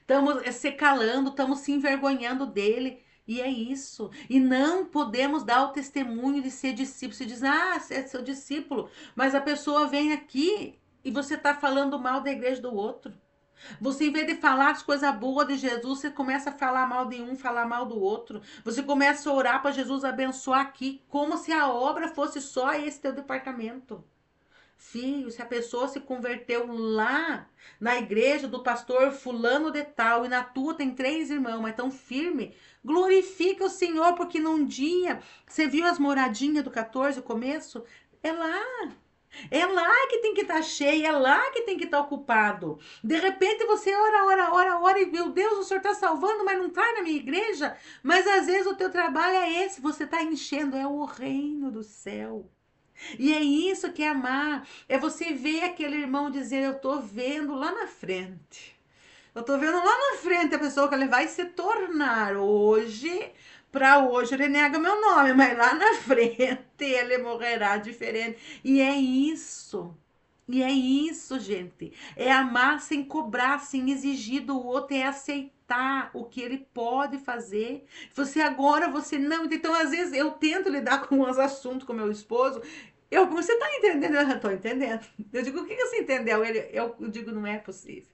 Estamos se calando, estamos se envergonhando dele. E é isso. E não podemos dar o testemunho de ser discípulo. Se diz: ah, você é seu discípulo. Mas a pessoa vem aqui e você está falando mal da igreja do outro. Você, em vez de falar as coisas boas de Jesus, você começa a falar mal de um, falar mal do outro. Você começa a orar para Jesus abençoar aqui, como se a obra fosse só esse teu departamento. Filho, se a pessoa se converteu lá na igreja do pastor fulano de tal e na tua tem 3 irmãos, mas tão firme, glorifica o Senhor, porque num dia, você viu as moradinhas do 14, o começo? É lá. É lá que tem que estar cheio, é lá que tem que estar ocupado. De repente você ora, e meu Deus, o Senhor está salvando, mas não está na minha igreja. Mas às vezes o teu trabalho é esse, você está enchendo, é o reino do céu. E é isso que é amar. É você ver aquele irmão dizer: eu tô vendo lá na frente. Eu tô vendo lá na frente a pessoa que ele vai se tornar hoje. Para hoje ele nega meu nome, mas lá na frente ele morrerá diferente. E é isso. E é isso, gente. É amar sem cobrar, sem exigir do outro, é aceitar o que ele pode fazer. Você agora, você não. Então, às vezes, eu tento lidar com os assuntos com meu esposo. Você tá entendendo? Eu tô entendendo. Eu digo: o que você entendeu? Eu digo: não é possível.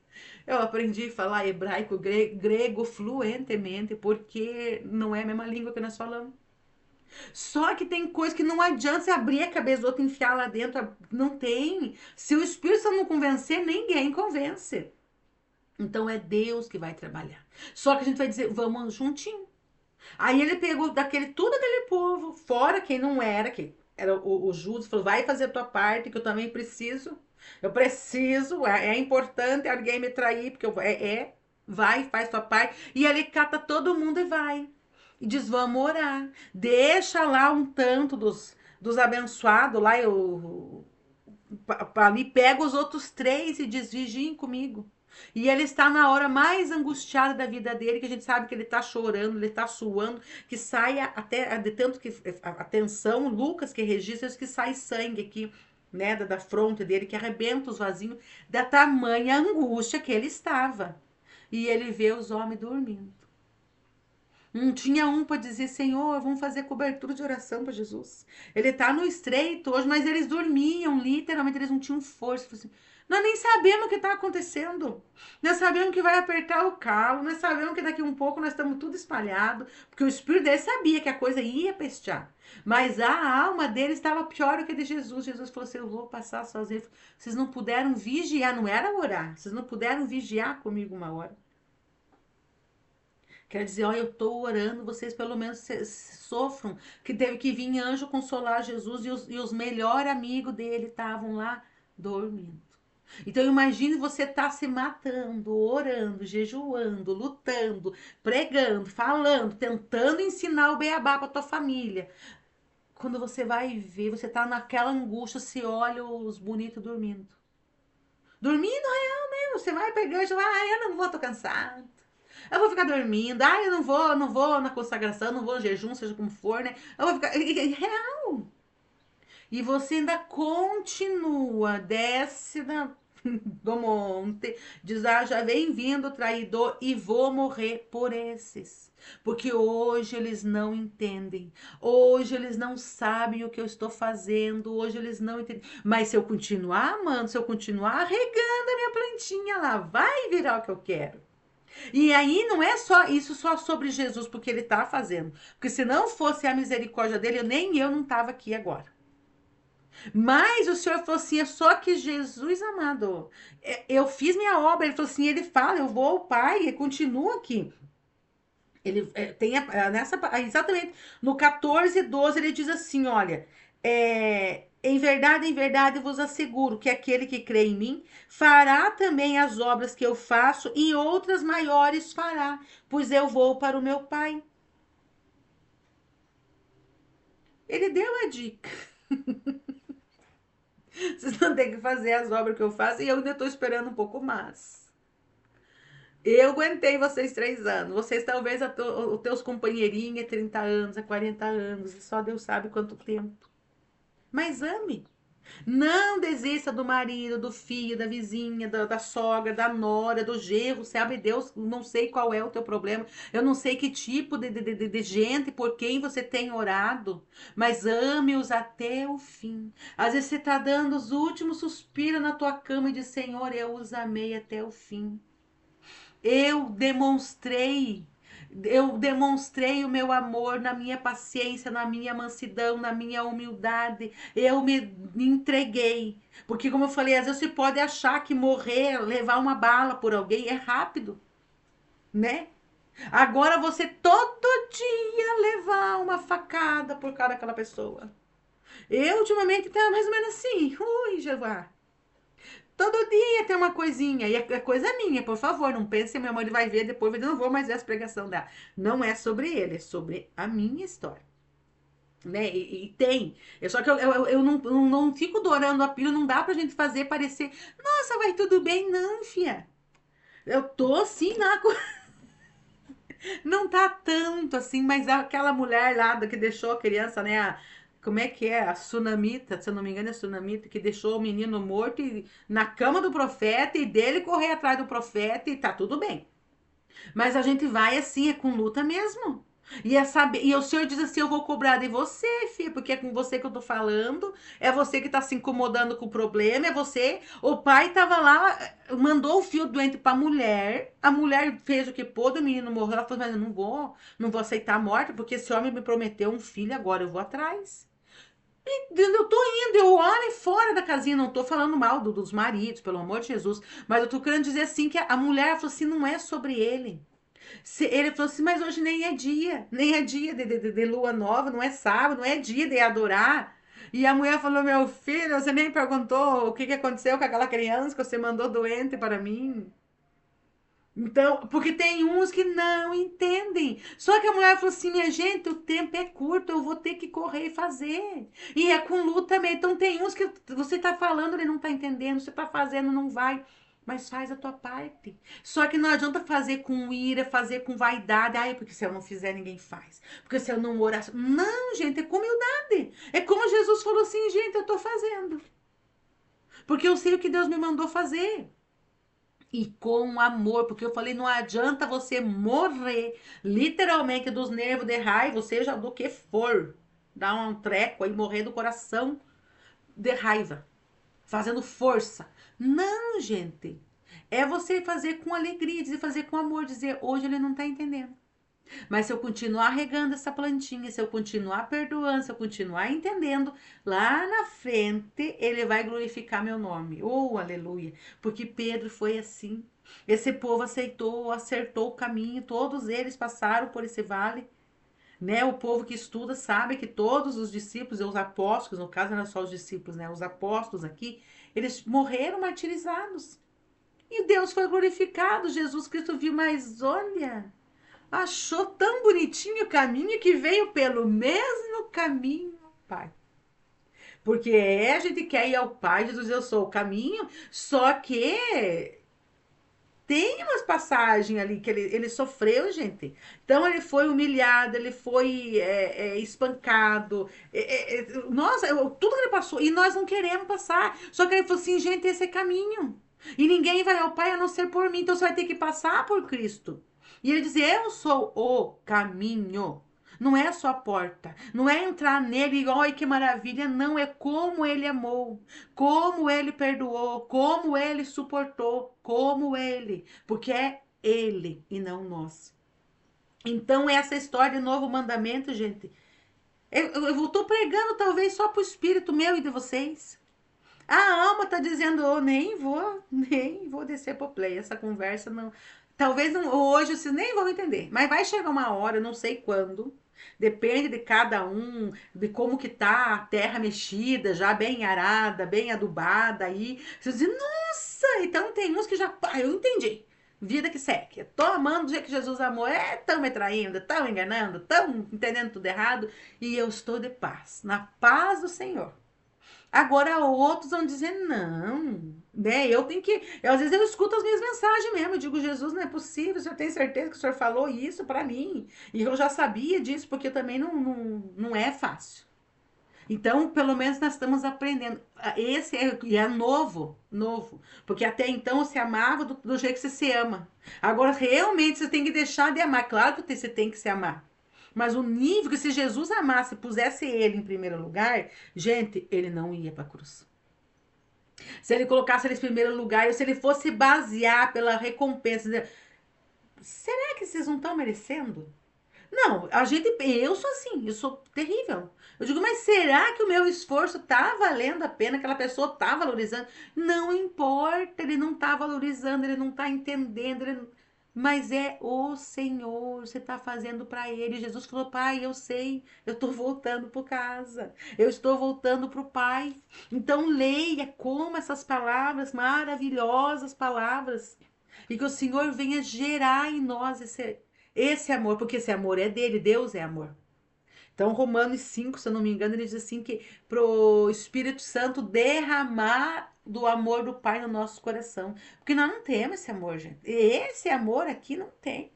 Eu aprendi a falar hebraico, grego fluentemente, porque não é a mesma língua que nós falamos. Só que tem coisa que não adianta você abrir a cabeça do outro e enfiar lá dentro. Não tem. Se o Espírito Santo não convencer, ninguém convence. Então é Deus que vai trabalhar. Só que a gente vai dizer: vamos juntinho. Aí ele pegou tudo aquele povo, fora quem não era, que era o Judas, falou: vai fazer a tua parte, que eu também preciso. Eu preciso, é importante alguém me trair, porque vai, faz tua parte. E ele cata todo mundo e vai. E diz: vamos orar. Deixa lá um tanto dos abençoados lá, ali pega os outros 3 e diz: vigiem comigo. E ele está na hora mais angustiada da vida dele, que a gente sabe que ele está chorando, ele está suando, que sai até, de tanto que a tensão, Lucas que registra isso, que sai sangue aqui, né, da fronte dele, que arrebenta os vasinhos, da tamanha angústia que ele estava. E ele vê os homens dormindo. Não tinha um para dizer: Senhor, vamos fazer cobertura de oração para Jesus. Ele está no estreito hoje, mas eles dormiam, literalmente, eles não tinham força. Assim: nós nem sabemos o que está acontecendo. Nós sabemos que vai apertar o calo, nós sabemos que daqui um pouco nós estamos tudo espalhado, porque o espírito dele sabia que a coisa ia pestear. Mas a alma dele estava pior do que a de Jesus. Jesus falou assim: eu vou passar sozinho. Vocês não puderam vigiar, não era orar, vocês não puderam vigiar comigo uma hora. Quer dizer: ó, eu estou orando, vocês pelo menos sofram. Que teve que vir anjo consolar Jesus e os melhores amigos dele estavam lá dormindo. Então imagine você tá se matando, orando, jejuando, lutando, pregando, falando, tentando ensinar o beabá para tua família. Quando você vai ver, você tá naquela angústia, se olha os bonitos dormindo. Dormindo real mesmo, você vai pra igreja, eu não vou, tô cansado. Eu vou ficar dormindo, eu não vou na consagração, não vou no jejum, seja como for, né? Eu vou ficar real. E você ainda continua, desce do monte, diz: já vem vindo o traidor e vou morrer por esses. Porque hoje eles não entendem, hoje eles não sabem o que eu estou fazendo, hoje eles não entendem. Mas se eu continuar amando, se eu continuar regando a minha plantinha lá, vai virar o que eu quero. E aí não é só isso só sobre Jesus, porque ele está fazendo. Porque se não fosse a misericórdia dele, nem eu não estava aqui agora. Mas o Senhor falou assim: é só que Jesus amado, eu fiz minha obra. Ele falou assim: ele fala, eu vou ao Pai, e continua aqui. Ele tem nessa, exatamente no 14:12, ele diz assim: olha, em verdade vos asseguro que aquele que crê em mim fará também as obras que eu faço, e outras maiores fará, pois eu vou para o meu Pai. Ele deu a dica. Vocês não têm que fazer as obras que eu faço, e eu ainda estou esperando um pouco mais. Eu aguentei vocês 3 anos. Vocês talvez os teus companheirinhos é 30 anos, é 40 anos. E só Deus sabe quanto tempo. Mas ame. Não desista do marido, do filho, da vizinha, da sogra, da nora, do genro. Sabe, Deus, não sei qual é o teu problema. Eu não sei que tipo de gente, por quem você tem orado. Mas ame-os até o fim. Às vezes você está dando os últimos suspiros na tua cama e diz: Senhor, eu os amei até o fim. Eu demonstrei eu demonstrei o meu amor na minha paciência, na minha mansidão, na minha humildade. Eu me entreguei. Porque, como eu falei, às vezes você pode achar que morrer, levar uma bala por alguém é rápido, né? Agora você todo dia levar uma facada por causa daquela pessoa. Eu, ultimamente, tá mais ou menos assim. Ui, Jeová. Todo dia tem uma coisinha. E é coisa minha, por favor. Não pense que minha mãe vai ver depois. Eu não vou mais ver as pregação dela. Não é sobre ele, é sobre a minha história. Né? E tem. Só que eu não fico dourando a pílula. Não dá pra gente fazer parecer. Nossa, vai tudo bem. Não, fia. Eu tô assim na. Não tá tanto assim, mas aquela mulher lá que deixou a criança, né? Como é que é? A Sunamita, se eu não me engano, é a Sunamita, que deixou o menino morto na cama do profeta e dele correr atrás do profeta e tá tudo bem. Mas a gente vai assim, é com luta mesmo. E o Senhor diz assim: eu vou cobrar de você, filha, porque é com você que eu tô falando, é você que tá se incomodando com o problema, é você. O pai tava lá, mandou o filho doente pra mulher, a mulher fez o que pôde, o menino morreu. Ela falou: mas eu não vou aceitar a morte, porque esse homem me prometeu um filho, agora eu vou atrás. Eu tô indo, eu olho fora da casinha, não tô falando mal dos maridos, pelo amor de Jesus, mas eu tô querendo dizer assim que a mulher falou assim: não é sobre ele. Ele falou assim: mas hoje nem é dia de lua nova, não é sábado, não é dia de adorar. E a mulher falou: meu filho, você nem perguntou o que aconteceu com aquela criança que você mandou doente para mim. Então, porque tem uns que não entendem. Só que a mulher falou assim: minha gente, o tempo é curto, eu vou ter que correr e fazer. E é com luta também. Então, tem uns que você tá falando, ele não tá entendendo, você tá fazendo, não vai. Mas faz a tua parte. Só que não adianta fazer com ira, fazer com vaidade. Ai, porque se eu não fizer, ninguém faz. Porque se eu não orar. Não, gente, é com humildade. É como Jesus falou assim: gente, eu tô fazendo. Porque eu sei o que Deus me mandou fazer. E com amor, porque eu falei, não adianta você morrer, literalmente, dos nervos de raiva, seja do que for. Dar um treco aí, morrer do coração de raiva, fazendo força. Não, gente. É você fazer com alegria, dizer, fazer com amor, dizer, hoje ele não tá entendendo. Mas se eu continuar regando essa plantinha, se eu continuar perdoando, se eu continuar entendendo, lá na frente ele vai glorificar meu nome. Oh, aleluia. Porque Pedro foi assim. Esse povo aceitou, acertou o caminho, todos eles passaram por esse vale. Né? O povo que estuda sabe que todos os discípulos, e os apóstolos, no caso não é só os discípulos, né? Os apóstolos aqui, Eles morreram martirizados. E Deus foi glorificado. Jesus Cristo viu, mas olha, achou tão bonitinho o caminho que veio pelo mesmo caminho, Pai. Porque a gente quer ir ao Pai, Jesus, eu sou o caminho, só que tem umas passagens ali que ele sofreu, gente. Então ele foi humilhado, ele foi espancado. Nossa, tudo que ele passou. E nós não queremos passar. Só que ele falou assim, gente, esse é caminho. E ninguém vai ao Pai a não ser por mim. Então você vai ter que passar por Cristo. E ele dizia, eu sou o caminho. Não é só a porta. Não é entrar nele e, olha que maravilha. Não, é como ele amou. Como ele perdoou. Como ele suportou. Como ele. Porque é ele e não nós. Então, essa história de novo mandamento, gente. Eu tô pregando talvez só pro espírito meu e de vocês. A alma tá dizendo, oh, nem vou descer pro play. Essa conversa não. Talvez não, hoje vocês nem vão entender. Mas vai chegar uma hora, não sei quando. Depende de cada um, de como que tá a terra mexida, já bem arada, bem adubada aí. Vocês dizem, nossa, então tem uns que já. Ah, eu entendi. Vida que segue. Eu tô amando do jeito que Jesus amou. Tão me traindo, tão enganando, tão entendendo tudo errado. E eu estou de paz, na paz do Senhor. Agora outros vão dizer, não, né? Eu tenho que. Às vezes eu escuto as minhas mensagens mesmo. Eu digo, Jesus, não é possível. O senhor tem certeza que o senhor falou isso para mim? E eu já sabia disso, porque também não é fácil. Então, pelo menos nós estamos aprendendo. Esse é novo, novo. Porque até então você amava do jeito que você se ama. Agora, realmente, você tem que deixar de amar. Claro que você tem que se amar. Mas o nível que se Jesus amasse e pusesse ele em primeiro lugar, gente, ele não ia para a cruz. Se ele colocasse ele em primeiro lugar, ou se ele fosse basear pela recompensa, será que vocês não estão merecendo? Não, eu sou assim, eu sou terrível. Eu digo, mas será que o meu esforço tá valendo a pena? Aquela pessoa tá valorizando? Não importa, ele não tá valorizando, ele não tá entendendo, mas é o Senhor, você tá fazendo para ele. Jesus falou, pai, eu sei, eu tô voltando para casa, eu estou voltando pro pai. Então leia como essas palavras, maravilhosas palavras, e que o Senhor venha gerar em nós esse amor, porque esse amor é dele, Deus é amor. Então, Romanos 5, se eu não me engano, ele diz assim que pro Espírito Santo derramar do amor do Pai no nosso coração. Porque nós não temos esse amor, gente. Esse amor aqui não tem.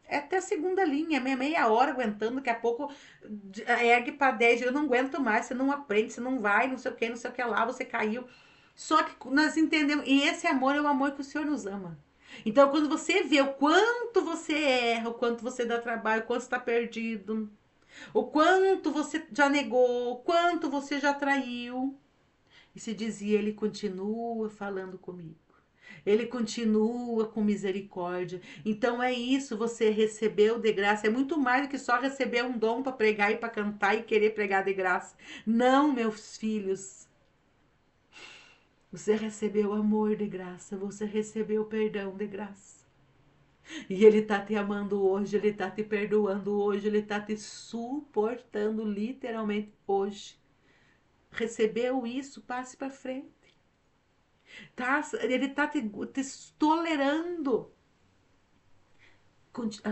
É até a segunda linha, meia hora aguentando, daqui a pouco ergue para 10, eu não aguento mais, você não aprende, você não vai, não sei o que lá, você caiu. Só que nós entendemos, e esse amor é o amor que o Senhor nos ama. Então, quando você vê o quanto você erra, o quanto você dá trabalho, o quanto está perdido, o quanto você já negou, o quanto você já traiu. E se dizia, ele continua falando comigo. Ele continua com misericórdia. Então é isso, você recebeu de graça. É muito mais do que só receber um dom para pregar e para cantar e querer pregar de graça. Não, meus filhos. Você recebeu amor de graça, você recebeu perdão de graça. E ele tá te amando hoje, ele tá te perdoando hoje, ele tá te suportando literalmente hoje. Recebeu isso, passe para frente. Tá, ele tá te tolerando.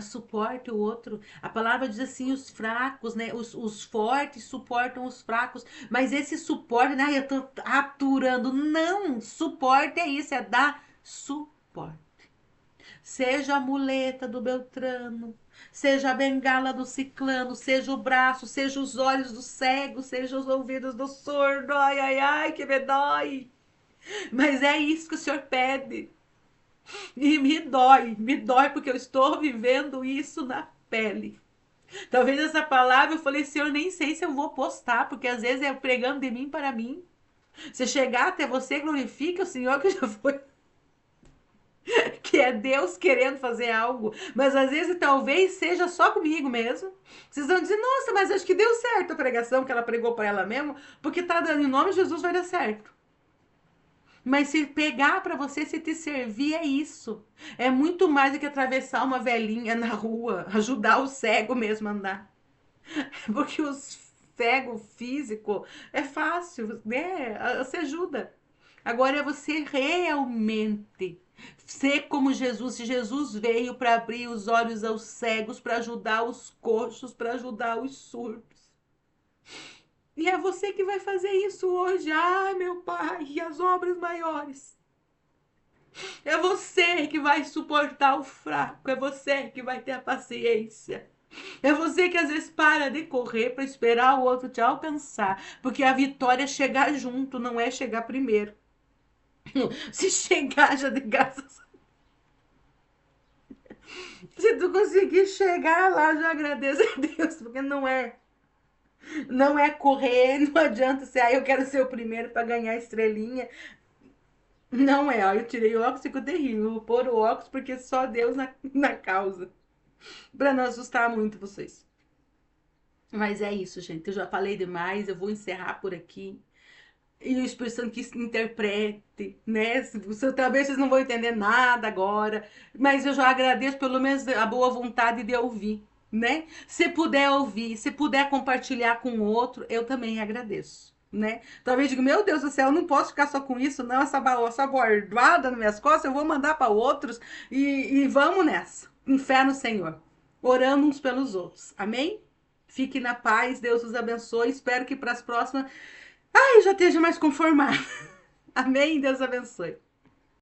Suporte o outro. A palavra diz assim, os fracos, né? Os fortes suportam os fracos. Mas esse suporte, né? Eu tô aturando. Não, suporte é isso, é dar suporte. Seja a muleta do Beltrano, seja a bengala do ciclano, seja o braço, seja os olhos do cego, seja os ouvidos do surdo. Ai, ai, ai, que me dói. Mas é isso que o Senhor pede. E me dói porque eu estou vivendo isso na pele. Talvez essa palavra eu falei, Senhor, nem sei se eu vou postar, porque às vezes é pregando de mim para mim. Se chegar até você, glorifica o Senhor que já foi. Que é Deus querendo fazer algo. Mas às vezes talvez seja só comigo mesmo. Vocês vão dizer, nossa, mas acho que deu certo a pregação que ela pregou para ela mesmo, porque tá dando em nome de Jesus, vai dar certo. Mas se pegar para você, se te servir, é isso. É muito mais do que atravessar uma velhinha na rua, ajudar o cego mesmo a andar. Porque os cego físico é fácil, né? Você ajuda. Agora é você realmente ser como Jesus. Se Jesus veio para abrir os olhos aos cegos, para ajudar os coxos, para ajudar os surdos. E é você que vai fazer isso hoje. Ah, meu Pai, e as obras maiores. É você que vai suportar o fraco. É você que vai ter a paciência. É você que às vezes para de correr para esperar o outro te alcançar. Porque a vitória é chegar junto, não é chegar primeiro. Se chegar, já de graças. Se tu conseguir chegar lá, já agradeço a Deus. Porque não é correr, não adianta ser, eu quero ser o primeiro para ganhar estrelinha. Não é, ó, eu tirei o óculos e ficou terrível. Vou pôr o óculos porque só Deus na causa. Pra não assustar muito vocês. Mas é isso, gente. Eu já falei demais, eu vou encerrar por aqui. E o Espírito Santo que interprete, né? Talvez vocês não vão entender nada agora, mas eu já agradeço pelo menos a boa vontade de ouvir, né? Se puder ouvir, se puder compartilhar com o outro, eu também agradeço, né? Talvez diga, meu Deus do céu, eu não posso ficar só com isso, não, essa bordada nas minhas costas, eu vou mandar para outros e vamos nessa. Em fé no Senhor, orando uns pelos outros. Amém? Fique na paz, Deus os abençoe. Espero que para as próximas. Ai, já esteja mais conformado. Amém? Deus abençoe.